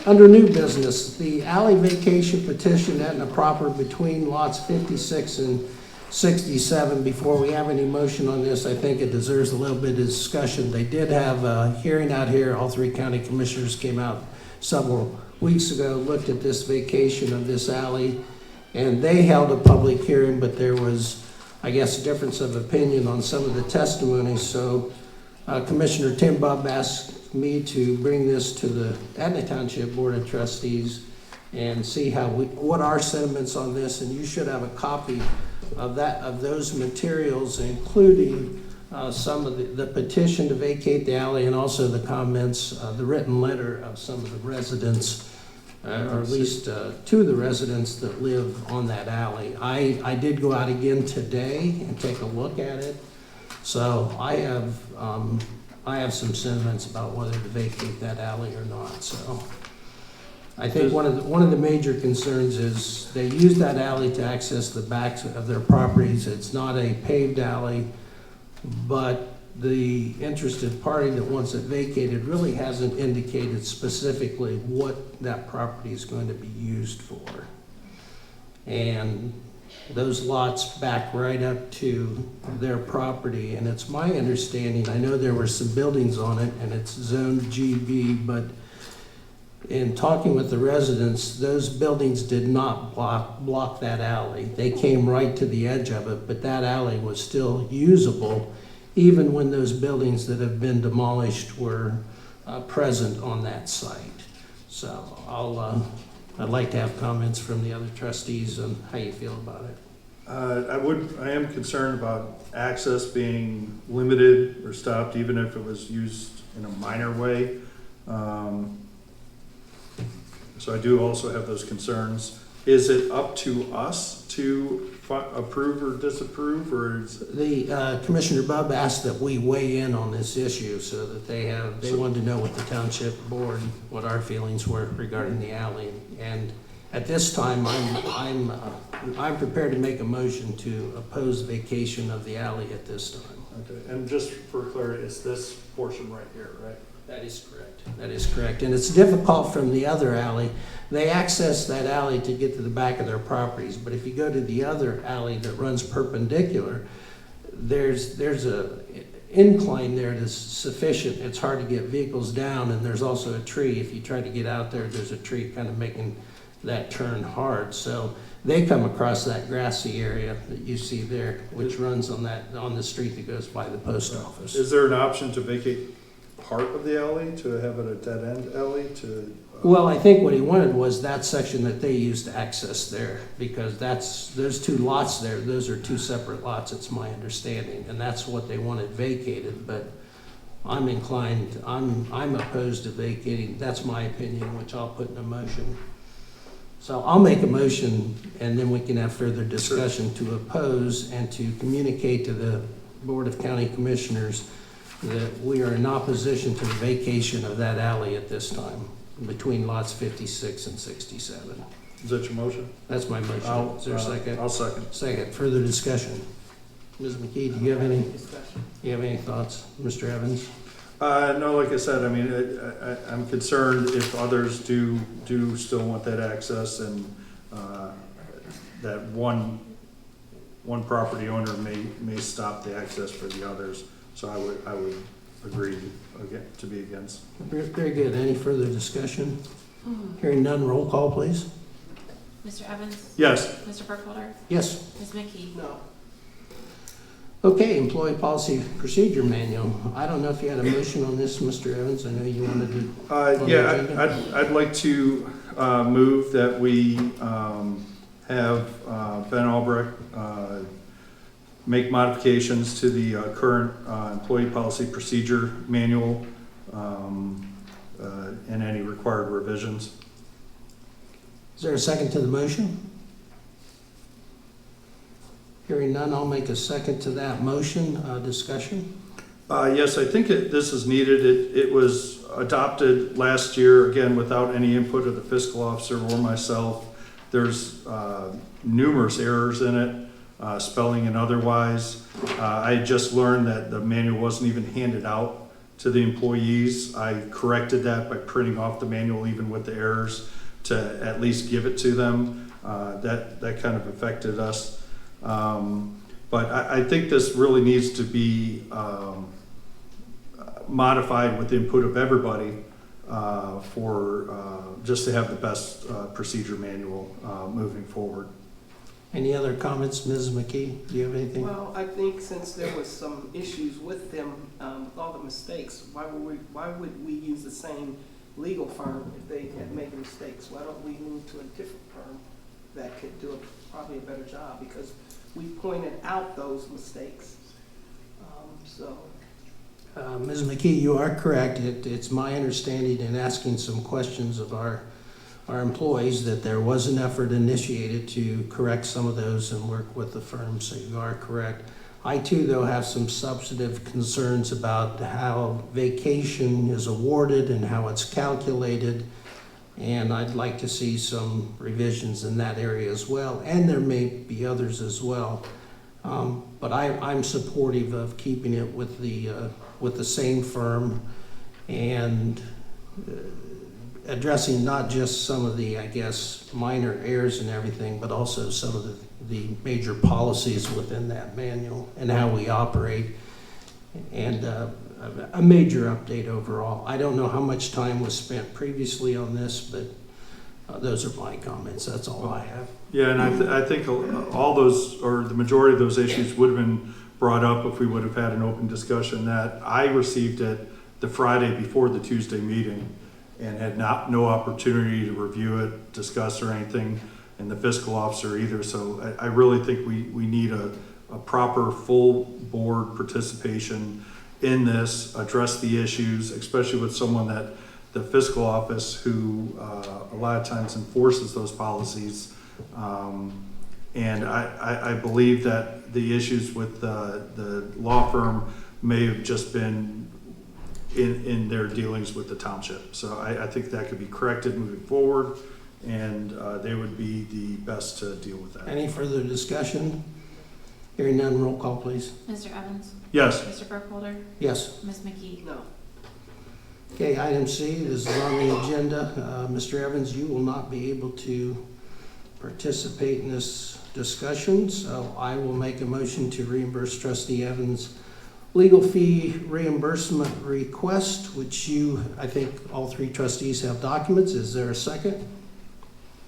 Under new business, the alley vacation petition at the proper between lots 56 and 67. Before we have any motion on this, I think it deserves a little bit of discussion. They did have a hearing out here. All three county commissioners came out several weeks ago, looked at this vacation of this alley, and they held a public hearing, but there was, I guess, a difference of opinion on some of the testimony. So Commissioner Tim Bubb asked me to bring this to the Etna Township Board of Trustees and see what our sentiments on this, and you should have a copy of those materials, including some of the petition to vacate the alley, and also the comments, the written letter of some of the residents or at least two of the residents that live on that alley. I did go out again today and take a look at it. So I have some sentiments about whether to vacate that alley or not, so. I think one of the major concerns is they use that alley to access the backs of their properties. It's not a paved alley, but the interested party that wants it vacated really hasn't indicated specifically what that property is going to be used for. And those lots back right up to their property, and it's my understanding, I know there were some buildings on it and it's zoned GB, but in talking with the residents, those buildings did not block that alley. They came right to the edge of it, but that alley was still usable even when those buildings that have been demolished were present on that site. So I'd like to have comments from the other trustees on how you feel about it. I am concerned about access being limited or stopped, even if it was used in a minor way. So I do also have those concerns. Is it up to us to approve or disapprove, or is The Commissioner Bubb asked that we weigh in on this issue so that they wanted to know what the township board, what our feelings were regarding the alley. And at this time, I'm prepared to make a motion to oppose vacation of the alley at this time. okay? And just for clarity, it's this portion right here, right? That is correct. That is correct. And it's difficult from the other alley. They access that alley to get to the back of their properties. But if you go to the other alley that runs perpendicular, there's a incline there that's sufficient. It's hard to get vehicles down, and there's also a tree. If you try to get out there, there's a tree kind of making that turn hard. So they come across that grassy area that you see there, which runs on the street that goes by the post office. Is there an option to vacate part of the alley, to have it a dead-end alley to? Well, I think what he wanted was that section that they used to access there, because there's two lots there. Those are two separate lots, it's my understanding, and that's what they wanted vacated, but I'm opposed to vacating. That's my opinion, which I'll put in a motion. So I'll make a motion, and then we can have further discussion to oppose and to communicate to the Board of County Commissioners that we are in opposition to the vacation of that alley at this time, between lots 56 and 67. Is that your motion? That's my motion. Is there a second? I'll second. Second. Further discussion. Ms. McKee, do you have any thoughts? Mr. Evans? No, like I said, I mean, I'm concerned if others do still want that access, and that one property owner may stop the access for the others. So I would agree to be against. Very good. Any further discussion? Hearing none, roll call, please. Mr. Evans? Yes. Mr. Burkholder? Yes. Ms. McKee? No. Okay, Employee Policy Procedure Manual. I don't know if you had a motion on this, Mr. Evans. I know you wanted to. Yeah, I'd like to move that we have Ben Albrecht make modifications to the current Employee Policy Procedure Manual and any required revisions. Is there a second to the motion? Hearing none, I'll make a second to that motion. Discussion? Yes, I think this is needed. It was adopted last year, again, without any input of the fiscal officer or myself. There's numerous errors in it, spelling and otherwise. I just learned that the manual wasn't even handed out to the employees. I corrected that by printing off the manual even with the errors to at least give it to them. That kind of affected us. But I think this really needs to be modified with the input of everybody for just to have the best procedure manual moving forward. Any other comments, Ms. McKee? Do you have anything? Well, I think since there was some issues with them, with all the mistakes, why would we use the same legal firm if they had made mistakes? Why don't we move to a different firm that could do probably a better job, because we pointed out those mistakes. Ms. McKee, you are correct. It's my understanding in asking some questions of our our employees that there was an effort initiated to correct some of those and work with the firms, so you are correct. I too, though, have some substantive concerns about how vacation is awarded and how it's calculated, and I'd like to see some revisions in that area as well, and there may be others as well. But I'm supportive of keeping it with the same firm and addressing not just some of the, I guess, minor errors and everything, but also some of the major policies within that manual and how we operate, and a major update overall. I don't know how much time was spent previously on this, but those are my comments. That's all I have. Yeah, and I think all those, or the majority of those issues would have been brought up if we would have had an open discussion. That I received it the Friday before the Tuesday meeting and had no opportunity to review it, discuss, or anything, and the fiscal officer either. So I really think we need a proper full board participation in this, address the issues, especially with someone that the fiscal office who a lot of times enforces those policies. And I believe that the issues with the law firm may have just been in their dealings with the township. So I think that could be corrected moving forward, and they would be the best to deal with that. Any further discussion? Hearing none, roll call, please. Mr. Evans? Yes. Mr. Burkholder? Yes. Ms. McKee? No. Okay, item C, this is on the agenda. Mr. Evans, you will not be able to participate in this discussion, so I will make a motion to reimburse Trustee Evans' legal fee reimbursement request, which I think all three trustees have documents. Is there a second?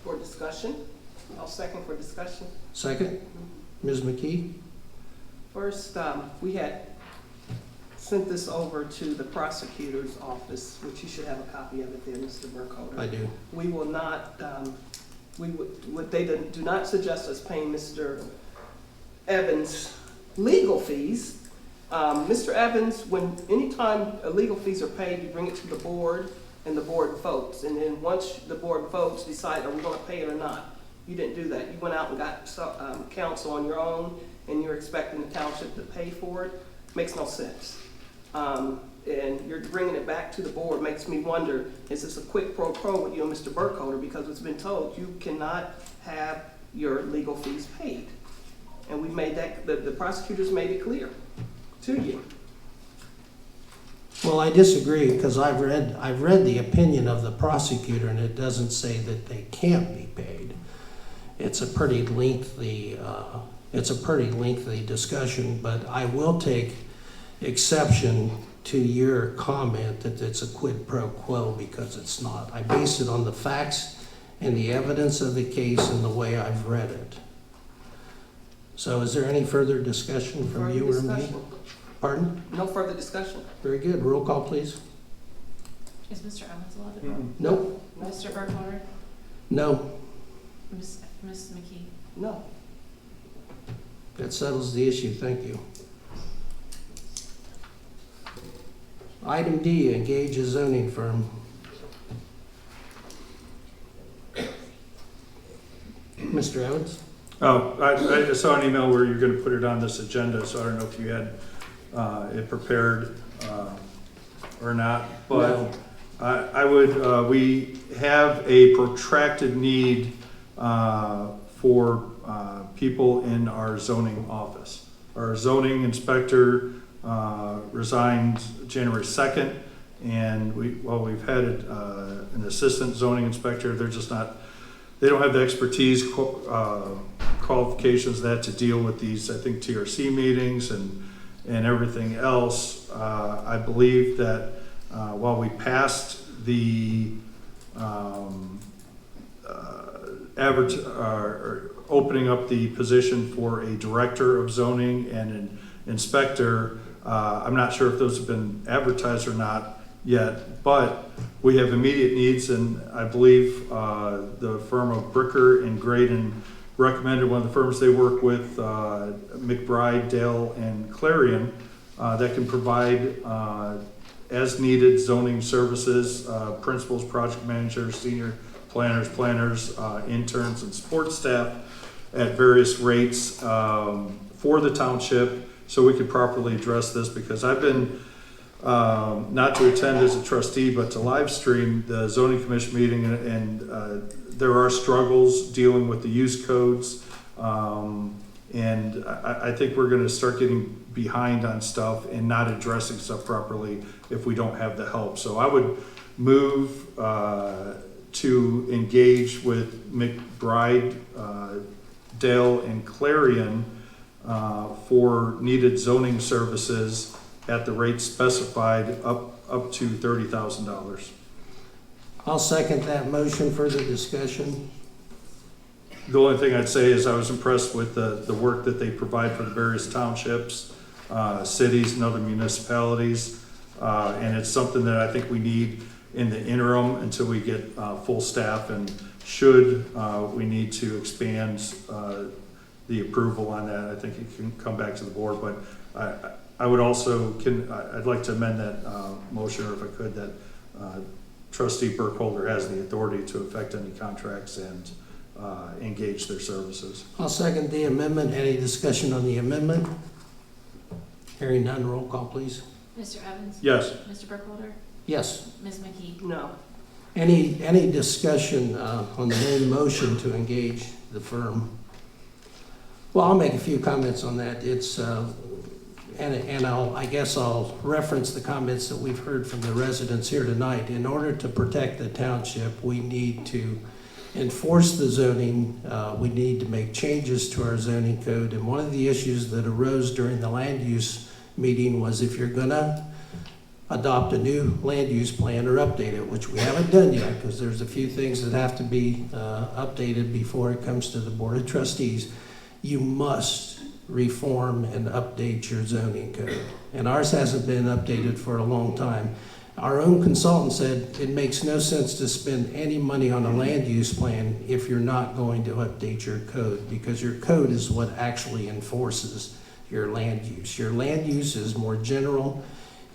For discussion? I'll second for discussion. Second? Ms. McKee? First, we had sent this over to the prosecutor's office, which you should have a copy of it there, Mr. Burkholder. I do. We will not, they do not suggest us paying Mr. Evans' legal fees. Mr. Evans, anytime legal fees are paid, you bring it to the board and the board votes. And then once the board votes, decide, are we gonna pay it or not? You didn't do that. You went out and got counsel on your own, and you're expecting the township to pay for it. Makes no sense. And you're bringing it back to the board. Makes me wonder, is this a quid pro quo with you and Mr. Burkholder? Because it's been told you cannot have your legal fees paid. And we made that, the prosecutors made it clear to you. Well, I disagree, because I've read the opinion of the prosecutor, and it doesn't say that they can't be paid. It's a pretty lengthy discussion, but I will take exception to your comment that it's a quid pro quo, because it's not. I base it on the facts and the evidence of the case and the way I've read it. So is there any further discussion from you or me? Pardon? No further discussion. Very good. Roll call, please. Is Mr. Evans allowed to vote? Nope. Mr. Burkholder? No. Ms. McKee? No. That settles the issue. Thank you. Item D, engage a zoning firm. Mr. Evans? Oh, I saw an email where you're going to put it on this agenda, so I don't know if you had it prepared or not. But no. We have a protracted need for people in our zoning office. Our zoning inspector resigned January 2nd, and we've had an assistant zoning inspector. They don't have the expertise, qualifications to deal with these, I think, TRC meetings and everything else. I believe that while we passed the opening up the position for a director of zoning and an inspector, I'm not sure if those have been advertised or not yet, but we have immediate needs, and I believe the firm of Bricker and Graydon recommended one of the firms they work with, McBride, Dale, and Clarion, that can provide as needed zoning services, principals, project managers, senior planners, interns, and support staff at various rates for the township, so we could properly address this, because I've been, not to attend as a trustee, but to live stream the zoning commission meeting, and there are struggles dealing with the use codes. And I think we're gonna start getting behind on stuff and not addressing stuff properly if we don't have the help. So I would move to engage with McBride, Dale, and Clarion for needed zoning services at the rate specified up to $30,000. I'll second that motion. Further discussion? The only thing I'd say is I was impressed with the work that they provide for the various townships, cities, and other municipalities. And it's something that I think we need in the interim until we get full staff, and should we need to expand the approval on that, I think it can come back to the board. But I would also, I'd like to amend that motion, or if I could, that Trustee Burkholder has the authority to affect any contracts and engage their services. I'll second the amendment. Any discussion on the amendment? Hearing none, roll call, please. Mr. Evans? Yes. Mr. Burkholder? Yes. Ms. McKee? No. Any discussion on the main motion to engage the firm? Well, I'll make a few comments on that. It's and I guess I'll reference the comments that we've heard from the residents here tonight. In order to protect the township, we need to enforce the zoning. We need to make changes to our zoning code. And one of the issues that arose during the land use meeting was, if you're gonna adopt a new land use plan or update it, which we haven't done yet, because there's a few things that have to be updated before it comes to the Board of Trustees, you must reform and update your zoning code. And ours hasn't been updated for a long time. Our own consultant said it makes no sense to spend any money on a land use plan if you're not going to update your code, because your code is what actually enforces your land use. Your land use is more general.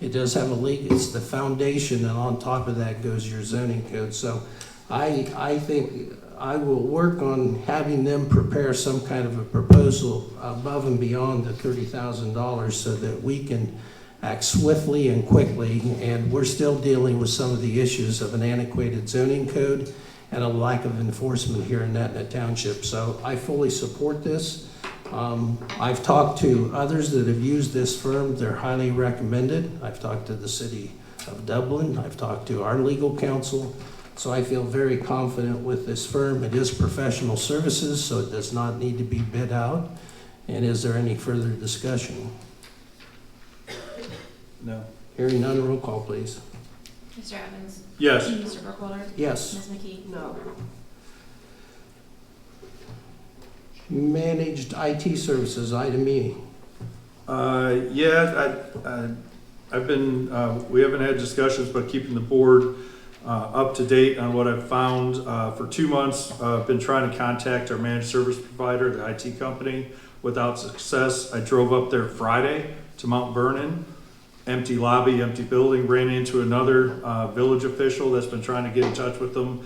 It does have a leak, it's the foundation, and on top of that goes your zoning code. So I think I will work on having them prepare some kind of a proposal above and beyond the $30,000 so that we can act swiftly and quickly. And we're still dealing with some of the issues of an antiquated zoning code and a lack of enforcement here in Etna Township. So I fully support this. I've talked to others that have used this firm. They're highly recommended. I've talked to the city of Dublin. I've talked to our legal counsel. So I feel very confident with this firm. It is professional services, so it does not need to be bid out. And is there any further discussion? No. Hearing none, roll call, please. Mr. Evans? Yes. Mr. Burkholder? Yes. Ms. McKee? No. Managed IT services, item E. Yeah, I've been, we haven't had discussions, but keeping the board up to date on what I've found. For 2 months, I've been trying to contact our managed service provider, the IT company, without success. I drove up there Friday to Mount Vernon, empty lobby, empty building, ran into another village official that's been trying to get in touch with them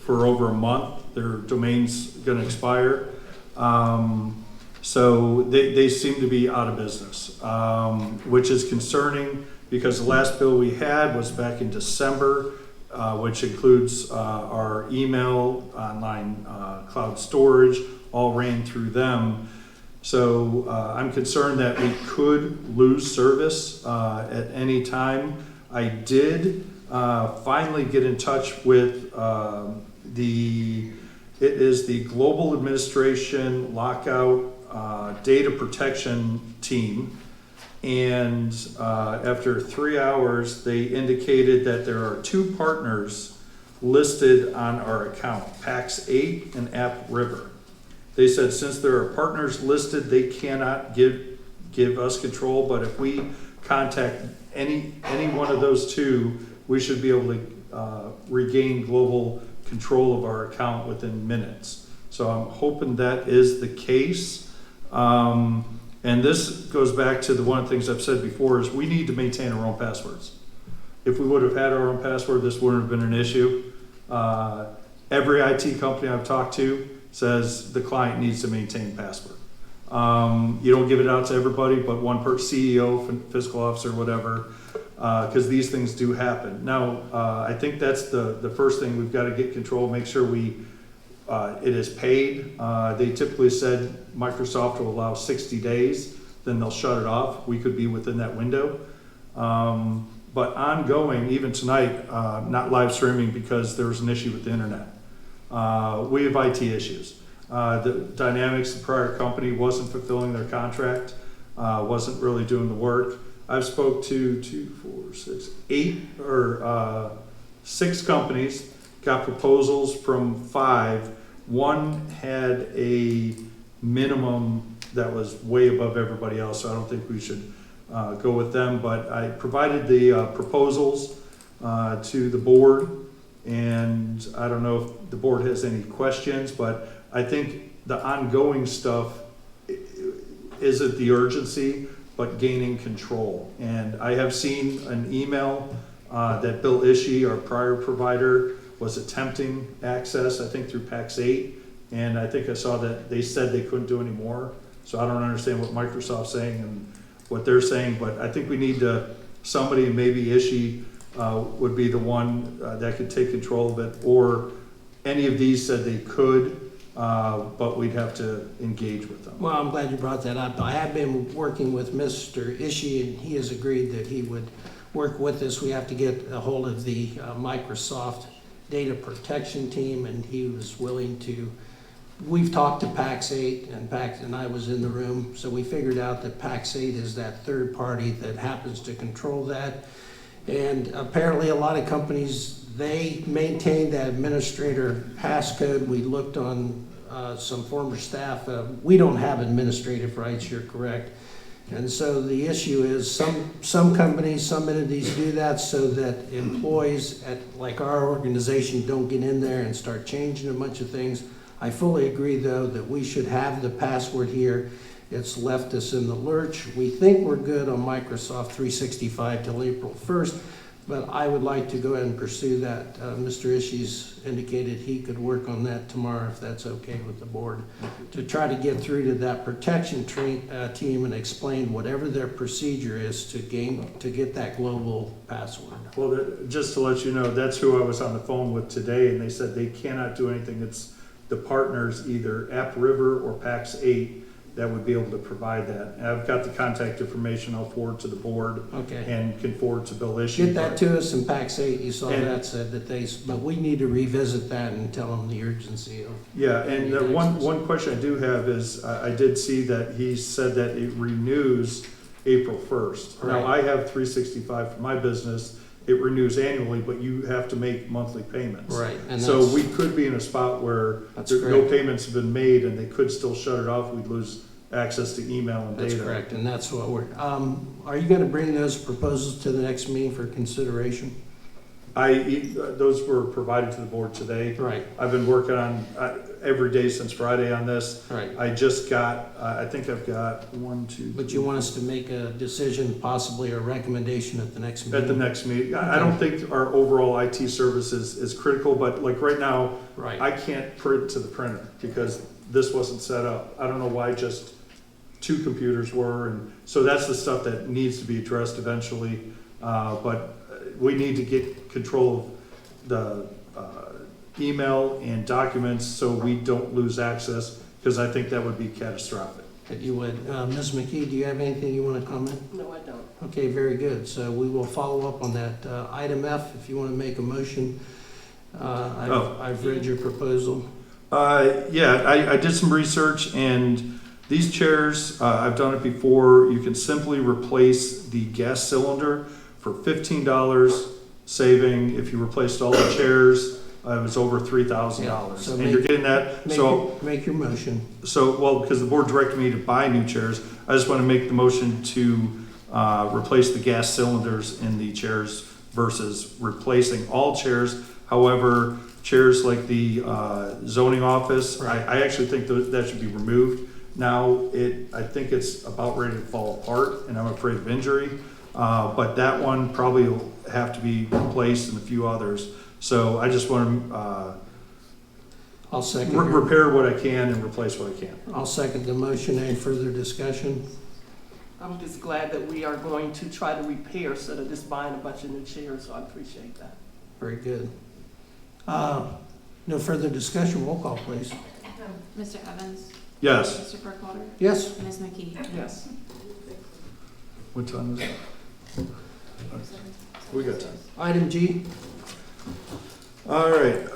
for over a month. Their domain's gonna expire. So they seem to be out of business, which is concerning, because the last bill we had was back in December, which includes our email, online cloud storage, all ran through them. So I'm concerned that we could lose service at any time. I did finally get in touch with it is the Global Administration Lockout Data Protection Team. And after 3 hours, they indicated that there are 2 partners listed on our account, PAX 8 and App River. They said since there are partners listed, they cannot give us control, but if we contact any one of those 2, we should be able to regain global control of our account within minutes. So I'm hoping that is the case. And this goes back to the one of the things I've said before, is we need to maintain our own passwords. If we would have had our own password, this wouldn't have been an issue. every IT company I've talked to says the client needs to maintain password. You don't give it out to everybody, but one per CEO, fiscal officer, whatever, because these things do happen. Now, I think that's the first thing we've got to get control, make sure it is paid. They typically said Microsoft will allow 60 days, then they'll shut it off. We could be within that window. But ongoing, even tonight, not live streaming because there was an issue with the internet. We have IT issues. The Dynamics, the prior company, wasn't fulfilling their contract, wasn't really doing the work. I've spoke to 6 companies, got proposals from 5. One had a minimum that was way above everybody else, so I don't think we should go with them. But I provided the proposals to the board, and I don't know if the board has any questions, but I think the ongoing stuff isn't the urgency, but gaining control. And I have seen an email that Bill Ishii, our prior provider, was attempting access, I think through PAX 8, and I think I saw that they said they couldn't do any more. So I don't understand what Microsoft's saying and what they're saying, but I think we need somebody, maybe Ishii would be the one that could take control of it, or any of these said they could, but we'd have to engage with them. Well, I'm glad you brought that up. I have been working with Mr. Ishii, and he has agreed that he would work with us. We have to get a hold of the Microsoft data protection team, and he was willing to. We've talked to PAX 8, and I was in the room, so we figured out that PAX 8 is that third party that happens to control that. And apparently a lot of companies, they maintain that administrator passcode. We looked on some former staff. We don't have administrative rights, you're correct. And so the issue is some companies, some entities do that so that employees at like our organization don't get in there and start changing a bunch of things. I fully agree, though, that we should have the password here. It's left us in the lurch. We think we're good on Microsoft 365 till April 1st, but I would like to go ahead and pursue that. Mr. Ishii's indicated he could work on that tomorrow, if that's okay with the board, to try to get through to that protection team and explain whatever their procedure is to get that global password. Well, just to let you know, that's who I was on the phone with today, and they said they cannot do anything. It's the partners, either App River or PAX 8, that would be able to provide that. And I've got the contact information I'll forward to the board. Okay. And can forward to Bill Ishii. Get that to us in PAX 8. You saw that said that but we need to revisit that and tell them the urgency of. Yeah, and one question I do have is, I did see that he said that it renews April 1st. Right. Now, I have 365 for my business. It renews annually, but you have to make monthly payments. Right. And so we could be in a spot where no payments have been made and they could still shut it off. We'd lose access to email and data. That's correct, and that's what we're, are you gonna bring those proposals to the next meeting for consideration? Those were provided to the board today. Right. I've been working on every day since Friday on this. Right. I just got, I think I've got 1, 2. But you want us to make a decision, possibly a recommendation at the next meeting? At the next meeting. I don't think our overall IT service is critical, but like right now, Right. I can't print to the printer because this wasn't set up. I don't know why just 2 computers were, and so that's the stuff that needs to be addressed eventually. But we need to get control of the email and documents so we don't lose access, because I think that would be catastrophic. If you would. Ms. McKee, do you have anything you want to comment? No, I don't. Okay, very good. So we will follow up on that. Item F, if you want to make a motion. I've read your proposal. Yeah, I did some research, and these chairs, I've done it before. You can simply replace the gas cylinder for $15, saving, if you replaced all the chairs, it was over $3,000. Yeah, so and you're getting that. Make your motion. So, well, because the board directed me to buy new chairs, I just want to make the motion to replace the gas cylinders in the chairs versus replacing all chairs. However, chairs like the zoning office, Right. I actually think that should be removed. Now, I think it's about ready to fall apart, and I'm afraid of injury. But that one probably will have to be replaced and a few others. So I just want to I'll second. your- repair what I can and replace what I can't. I'll second the motion. Any further discussion? I'm just glad that we are going to try to repair instead of just buying a bunch of new chairs, so I appreciate that. Very good. No further discussion. Roll call, please. Mr. Evans? Yes. Mr. Burkholder? Yes. Ms. McKee? Yes. What time is it? We got time. Item G. All right,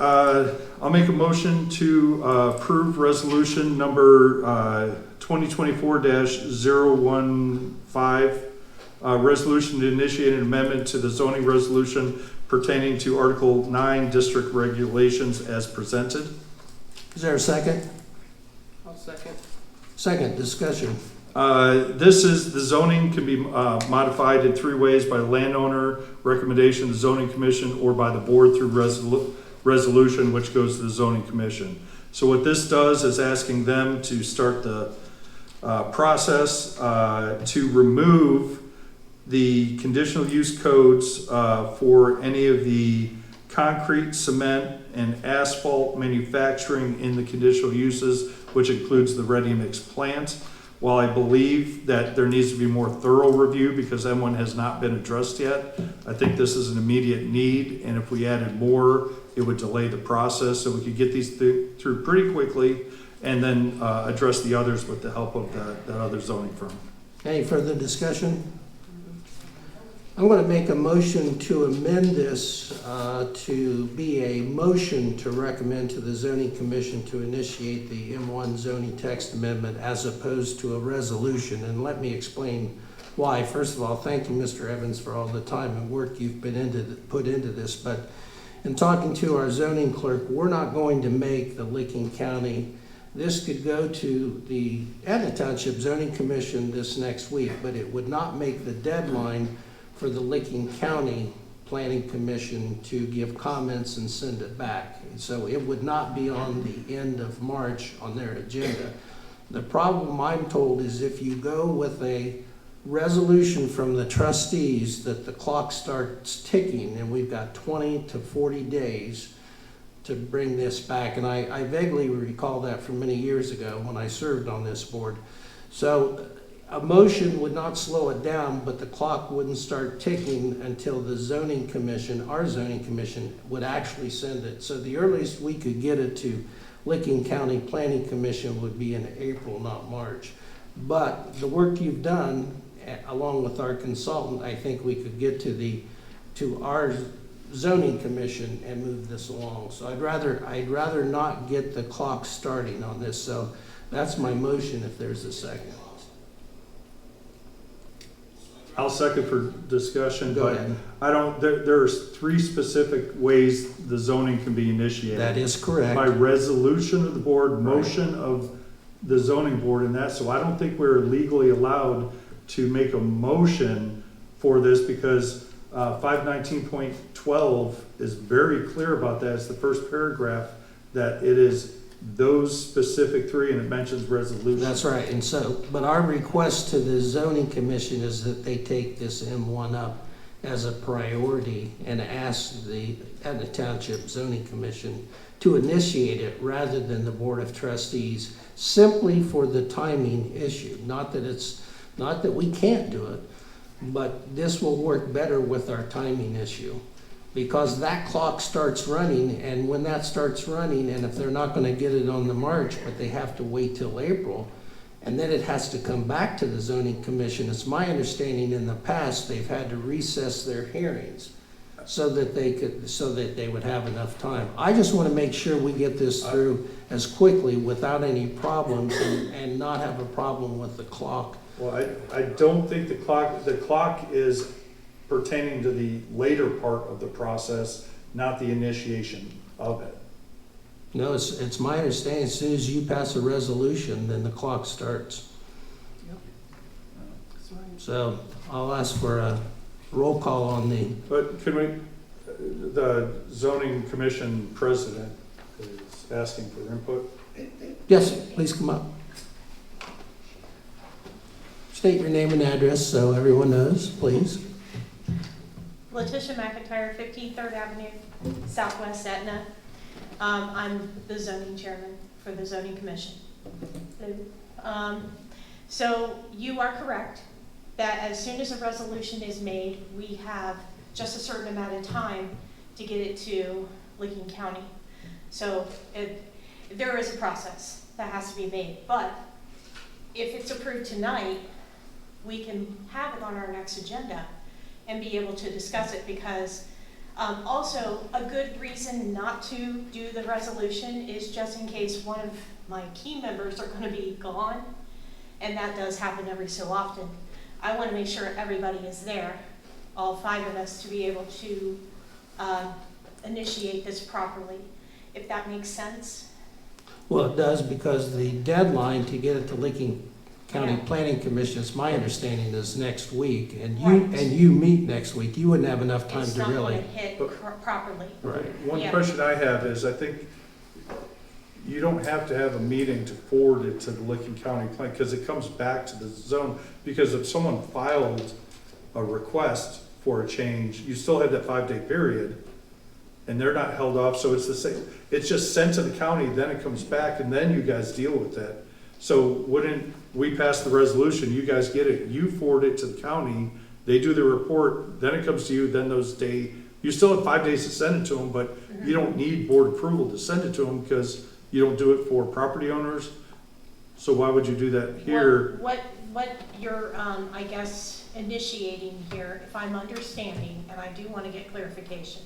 I'll make a motion to approve resolution number 2024-015, resolution to initiate an amendment to the zoning resolution pertaining to Article 9 district regulations as presented. Is there a second? I'll second. Second, discussion. This is, the zoning can be modified in three ways: by the landowner, recommendation, the zoning commission, or by the board through resolution, which goes to the zoning commission. So what this does is asking them to start the process to remove the conditional use codes for any of the concrete, cement, and asphalt manufacturing in the conditional uses, which includes the ready-mix plant. While I believe that there needs to be more thorough review because M1 has not been addressed yet, I think this is an immediate need, and if we added more, it would delay the process, so we could get these through pretty quickly and then address the others with the help of that other zoning firm. Any further discussion? I'm going to make a motion to amend this to be a motion to recommend to the zoning commission to initiate the M1 zoning text amendment as opposed to a resolution. And let me explain why. First of all, thank you, Mr. Evans, for all the time and work you've put into this. But in talking to our zoning clerk, we're not going to make the Licking County. This could go to the Etna Township Zoning Commission this next week, but it would not make the deadline for the Licking County Planning Commission to give comments and send it back. So it would not be on the end of March on their agenda. The problem, I'm told, is if you go with a resolution from the trustees that the clock starts ticking, and we've got 20 to 40 days to bring this back. And I vaguely recall that from many years ago when I served on this board. So a motion would not slow it down, but the clock wouldn't start ticking until the zoning commission, our zoning commission, would actually send it. So the earliest we could get it to Licking County Planning Commission would be in April, not March. But the work you've done, along with our consultant, I think we could get to our zoning commission and move this along. So I'd rather not get the clock starting on this. So that's my motion if there's a second. I'll second for discussion, Go but ahead. I don't, there's three specific ways the zoning can be initiated. That is correct. By resolution of the board, motion of the zoning board, and that, so I don't think we're legally allowed to make a motion for this because 519.12 is very clear about that. It's the first paragraph that it is those specific three, and it mentions resolution. That's right. And so, but our request to the zoning commission is that they take this M1 up as a priority and ask the Etna Township Zoning Commission to initiate it rather than the Board of Trustees, simply for the timing issue. Not that we can't do it, but this will work better with our timing issue. Because that clock starts running, and when that starts running, and if they're not going to get it on the March, but they have to wait till April, and then it has to come back to the zoning commission. It's my understanding in the past they've had to recess their hearings so that they would have enough time. I just want to make sure we get this through as quickly without any problems and not have a problem with the clock. Well, I don't think the clock is pertaining to the later part of the process, not the initiation of it. No, it's my understanding as soon as you pass a resolution, then the clock starts. Yep. That's right. So I'll ask for a roll call on the, But could we, the zoning commission president is asking for input. yes, please come up. State your name and address so everyone knows, please. Letitia McIntyre, 53rd Avenue, Southwest Etna. I'm the zoning chairman for the zoning commission. So you are correct that as soon as a resolution is made, we have just a certain amount of time to get it to Licking County. So there is a process that has to be made, but if it's approved tonight, we can have it on our next agenda and be able to discuss it, because also a good reason not to do the resolution is just in case one of my key members are going to be gone, and that does happen every so often. I want to make sure everybody is there, all 5 of us, to be able to initiate this properly, if that makes sense. Well, it does, because the deadline to get it to Licking County Yeah. Planning Commission, it's my understanding, is next week. And Right. you meet next week. You wouldn't have enough time It's to not really. going to hit properly. Right. One Yeah. question I have is, I think you don't have to have a meeting to forward it to the Licking County Plan, because it comes back to the zone. Because if someone filed a request for a change, you still have that 5-day period, and they're not held off, so it's the same. It's just sent to the county, then it comes back, and then you guys deal with that. So wouldn't we pass the resolution, you guys get it, you forward it to the county, they do the report, then it comes to you, then you still have 5 days to send it to them, but you don't need board approval to send it to them, because you don't do it for property owners. So why would you do that here? What you're, I guess, initiating here, if I'm understanding, and I do want to get clarification,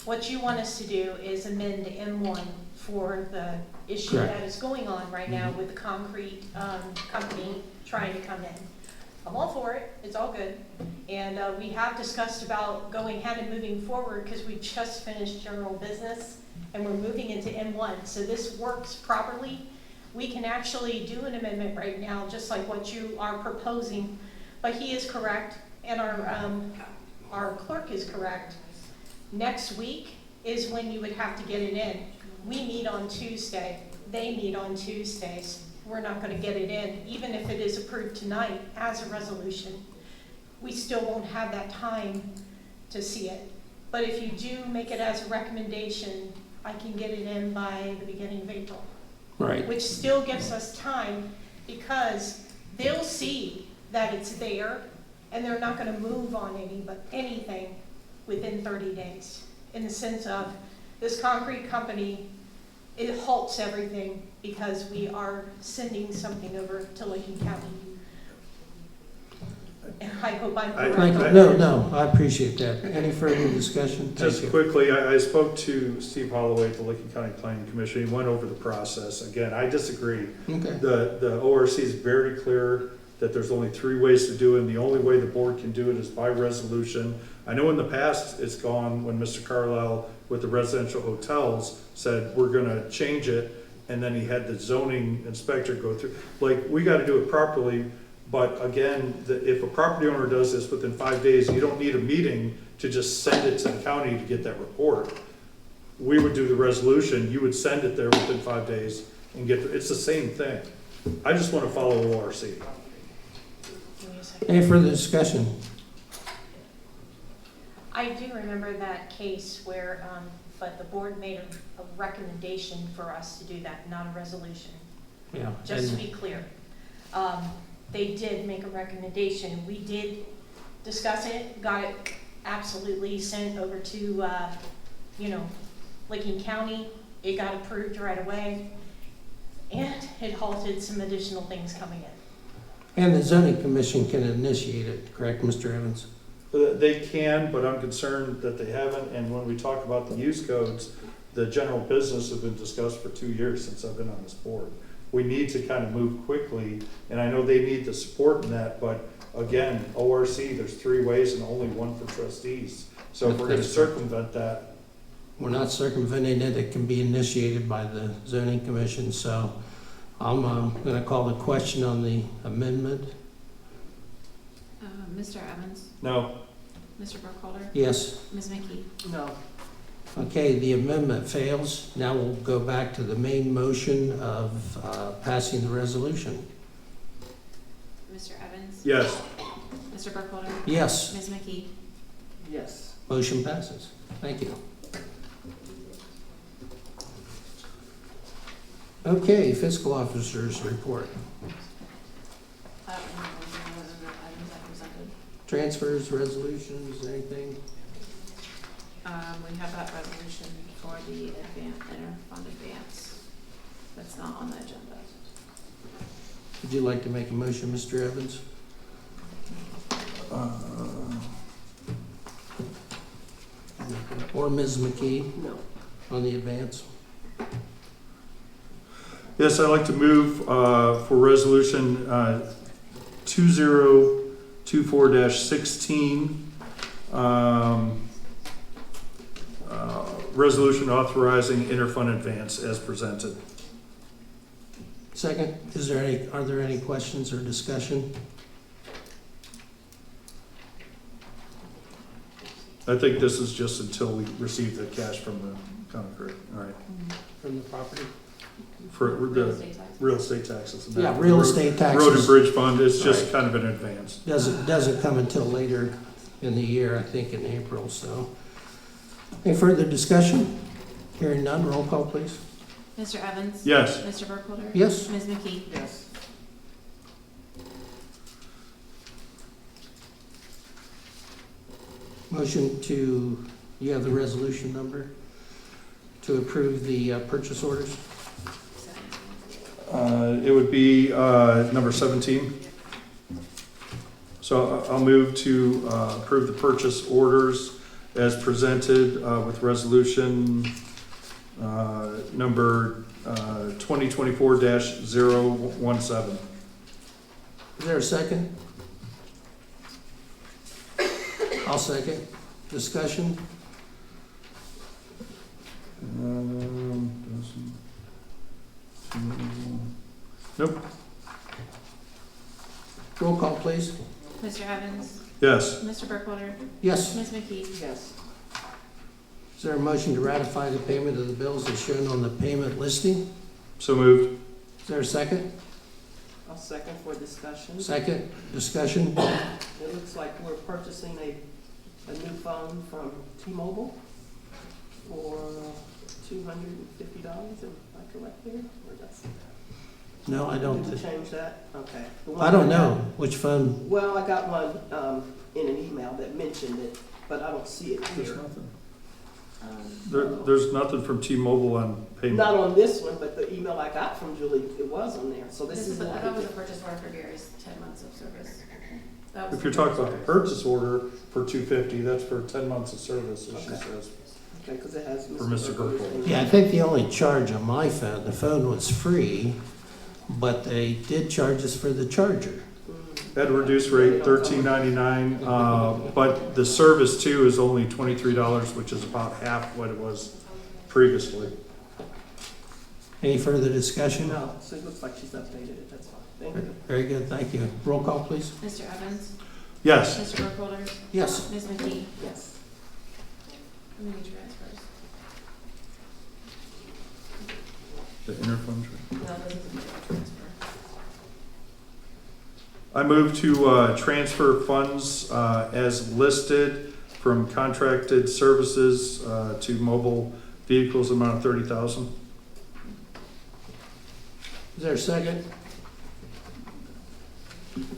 what you want us to do is amend M1 for the issue Correct. that is going on right now with the concrete company trying to come in. I'm all for it, it's all good. And we have discussed about going ahead and moving forward, because we just finished general business and we're moving into M1. So this works properly. We can actually do an amendment right now, just like what you are proposing. But he is correct, and our clerk is correct. Next week is when you would have to get it in. We meet on Tuesday, they meet on Tuesdays. We're not gonna get it in, even if it is approved tonight as a resolution. We still won't have that time to see it. But if you do make it as a recommendation, I can get it in by the beginning of April. Right. Which still gives us time, because they'll see that it's there, and they're not gonna move on anything within 30 days. In the sense of, this concrete company, it halts everything because we are sending something over to Licking County. And I hope I'm correct. Thank you. No, I appreciate that. Any further discussion? Thank Just you. quickly, I spoke to Steve Holloway at the Licking County Planning Commission. He went over the process. Again, I disagree. Okay. The ORC is very clear that there's only 3 ways to do it, and the only way the board can do it is by resolution. I know in the past it's gone when Mr. Carlisle with the residential hotels said, we're gonna change it, and then he had the zoning inspector go through. Like, we gotta do it properly, but again, if a property owner does this within 5 days, you don't need a meeting to just send it to the county to get that report. We would do the resolution, you would send it there within 5 days and it's the same thing. I just wanna follow ORC. Give me a second. Any further discussion? I do remember that case where, but the board made a recommendation for us to do that, not a resolution. Yeah. Just to and- be clear. They did make a recommendation. We did discuss it, got it absolutely sent over to, Licking County. It got approved right away, and it halted some additional things coming in. And the zoning commission can initiate it, correct, Mr. Evans? They can, but I'm concerned that they haven't, and when we talk about the use codes, the general business has been discussed for 2 years since I've been on this board. We need to kind of move quickly, and I know they need the support in that, but again, ORC, there's 3 ways and only 1 for trustees. So if we're gonna circumvent that, We're not circumventing it. It can be initiated by the zoning commission, so I'm going to call the question on the amendment. Mr. Evans? no, Mr. Burkholder? Yes. Ms. McKee? No. Okay, the amendment fails. Now we'll go back to the main motion of passing the resolution. Mr. Evans? yes. Mr. Burkholder? Yes, Ms. McKee? Yes. motion passes. Thank you. Okay, fiscal officer's report. Items I presented. Transfers, resolutions, anything? We have that resolution for the interfund advance. That's not on the agenda. Would you like to make a motion, Mr. Evans? Or Ms. McKee No. on the advance? Yes, I'd like to move for resolution 2024-16. Resolution authorizing interfund advance as presented. Second, are there any questions or discussion? I think this is just until we receive the cash from the concrete, all right, From the property? for Real the estate tax. real estate taxes. and Yeah, that. real Road- estate taxes. Road and bridge fund, it's just Right. kind of an advance. Doesn't come until later in the year, I think in April, so. Any further discussion? Hearing none, roll call, please. Mr. Evans? Yes. Mr. Burkholder? Yes. Ms. McKee? Yes. Motion to, you have the resolution number to approve the purchase orders? It would be number 17. So I'll move to approve the purchase orders as presented with resolution number 2024-017. Is there a second? I'll second. Discussion? Nope. Roll call, please. Mr. Evans? Yes. Mr. Burkholder? Yes. Ms. McKee? Yes. Is there a motion to ratify the payment of the bills as shown on the payment listing? So moved. Is there a second? I'll second for discussion. Second, discussion? It looks like we're purchasing a new phone from T-Mobile for $250, am I correct here? Or that's, No, I don't. did we change that? Okay. The one I don't got- know which phone. Well, I got one in an email that mentioned it, but I don't see it There's here. nothing. Um, There's nothing from T-Mobile on payment. Not on this one, but the email I got from Julie, it was on there, so this is I what thought it we was a did. purchase order for Gary's 10 months of service. That was If you're talking about the purchase order for $250, that's for 10 months of service, as she Okay. says. Okay, because it has For Mr. Burkholder. Burkholder's name. Yeah, I think the only charge on my phone, the phone was free, but they did charge us for the charger. At a reduced rate, $13.99, but the service too is only $23, which is about half what it was previously. Any further discussion? No, so it looks like she's updated it, that's fine. Thank you. Very good, thank you. Roll call, please. Mr. Evans? Yes. Mr. Burkholder? Yes. Ms. McKee? Yes. How many transfers? The interfund. No, this isn't a transfer. I move to transfer funds as listed from contracted services to mobile vehicles, amount of $30,000. Is there a second?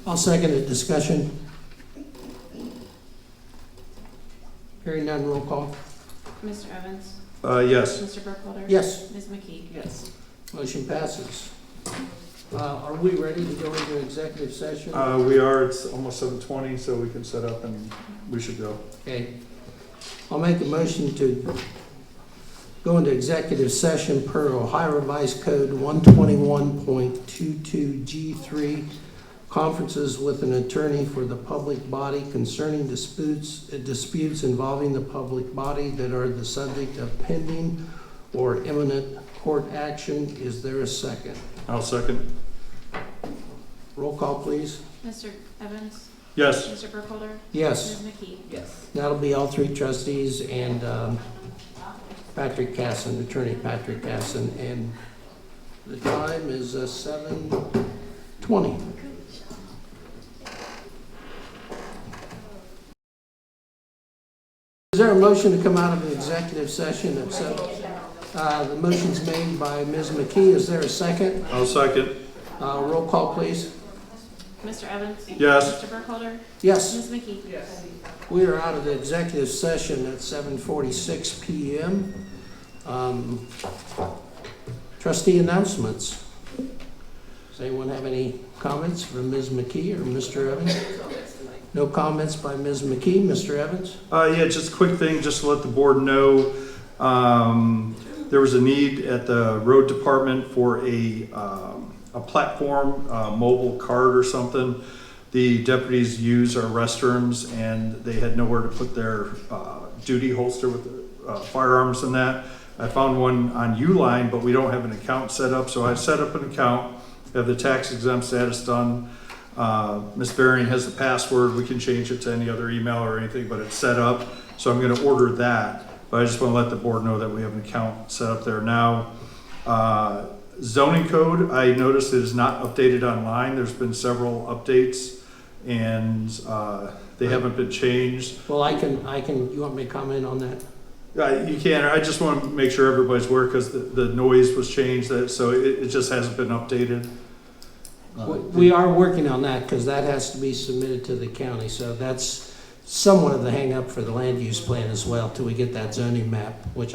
I'll second it. Discussion? Hearing none, roll call. Mr. Evans? Yes. Mr. Burkholder? Yes. Ms. McKee? Yes. Motion passes. Are we ready to go into executive session? We are, it's almost 7:20, so we can set up and we should go. Okay. I'll make a motion to go into executive session per Ohio Revised Code 121.22G3, conferences with an attorney for the public body concerning disputes involving the public body that are the subject of pending or imminent court action. Is there a second? I'll second. Roll call, please. Mr. Evans? Yes. Mr. Burkholder? Yes. Ms. McKee? Yes. That'll be all three trustees and Patrick Casson, Attorney Patrick Casson, and the time is 7:20. Is there a motion to come out of an executive session at 7? The motion's made by Ms. McKee. Is there a second? I'll second. Roll call, please. Mr. Evans? Yes. Mr. Burkholder? Yes. Ms. McKee? We are out of the executive session at 7:46 PM. Trustee announcements. Does anyone have any comments from Ms. McKee or Mr. Evans? No comments by Ms. McKee. Mr. Evans? Yeah, just a quick thing, just to let the board know, there was a need at the road department for a platform, mobile cart or something. The deputies use our restrooms and they had nowhere to put their duty holster with firearms and that. I found one on Uline, but we don't have an account set up, so I set up an account, have the tax exempt status done. Ms. Bering has the password. We can change it to any other email or anything, but it's set up. So I'm going to order that. But I just want to let the board know that we have an account set up there now. Zoning code, I noticed it is not updated online. There's been several updates and they haven't been changed. Well, I can, you want me to comment on that? You can. I just want to make sure everybody's aware because the noise was changed, so it just hasn't been updated. We are working on that because that has to be submitted to the county. So that's somewhat of the hang up for the land use plan as well till we get that zoning map, which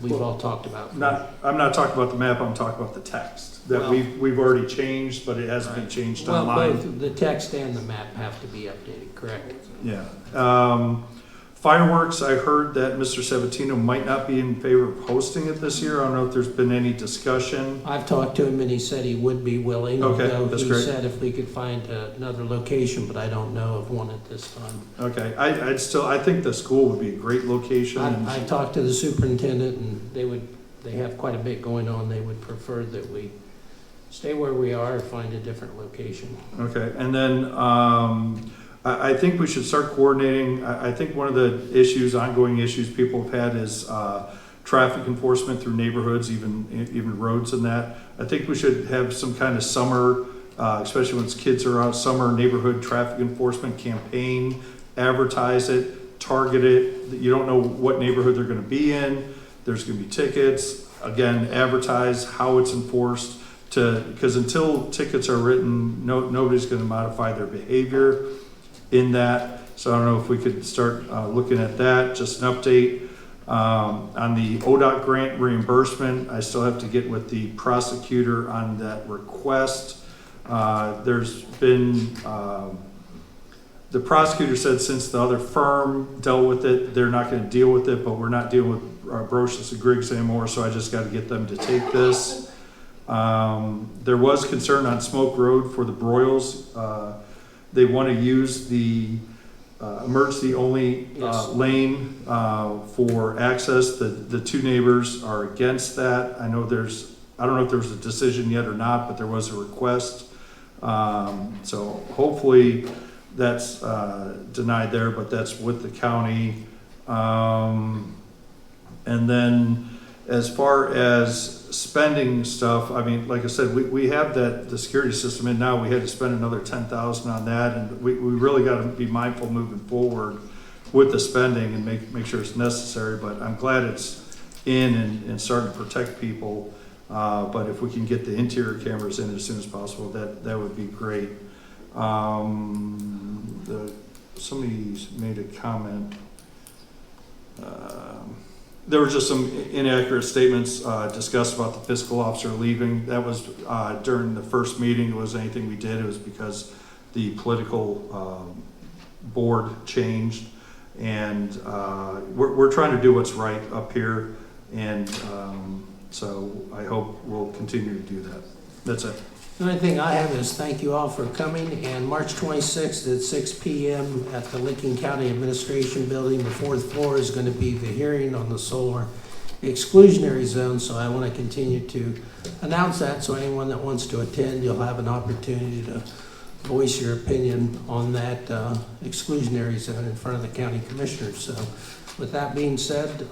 we've all talked about. I'm not talking about the map. I'm talking about the text that we've already changed, but it hasn't been changed online. Both the text and the map have to be updated, correct? Yeah. Fireworks, I heard that Mr. Sabatino might not be in favor of hosting it this year. I don't know if there's been any discussion. I've talked to him and he said he would be willing. Okay, that's great. He said if we could find another location, but I don't know of one at this time. Okay, I think the school would be a great location. I talked to the superintendent and they have quite a bit going on. They would prefer that we stay where we are or find a different location. Okay, and then I think we should start coordinating. I think one of the ongoing issues people have had is traffic enforcement through neighborhoods, even roads and that. I think we should have some kind of summer, especially when kids are out, summer neighborhood traffic enforcement campaign, advertise it, target it. You don't know what neighborhood they're going to be in. There's going to be tickets. Again, advertise how it's enforced because until tickets are written, nobody's going to modify their behavior in that. So I don't know if we could start looking at that. Just an update on the ODOT grant reimbursement. I still have to get with the prosecutor on that request. There's been, the prosecutor said since the other firm dealt with it, they're not going to deal with it, but we're not dealing with Brocious and Griggs anymore, so I just got to get them to take this. There was concern on Smoke Road for the Broyles. They want to use the emergency only lane for access. The two neighbors are against that. I don't know if there was a decision yet or not, but there was a request. So hopefully that's denied there, but that's with the county. And then as far as spending stuff, I mean, like I said, we have the security system in now. We had to spend another $10,000 on that, and we really got to be mindful moving forward with the spending and make sure it's necessary. But I'm glad it's in and starting to protect people. But if we can get the interior cameras in as soon as possible, that would be great. Somebody made a comment. There were just some inaccurate statements discussed about the fiscal officer leaving. That was during the first meeting. It wasn't anything we did. It was because the political board changed. And we're trying to do what's right up here. And so I hope we'll continue to do that. That's it. The only thing I have is thank you all for coming, and March 26th at 6 p.m. at the Licking County Administration Building, the 4th floor, is going to be the hearing on the solar exclusionary zone, so I want to continue to announce that, so anyone that wants to attend, you'll have an opportunity to voice your opinion on that exclusionary zone in front of the county commissioners. So with that being said,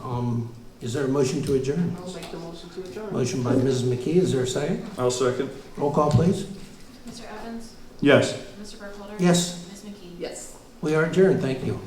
is there a motion to adjourn? I'll make the motion to adjourn. Motion by Mrs. McKee. Is there a second? I'll second. Roll call, please. Mr. Evans? Yes. Mr. Burkholder? Yes. Ms. McKee? Yes. We are adjourned. Thank you.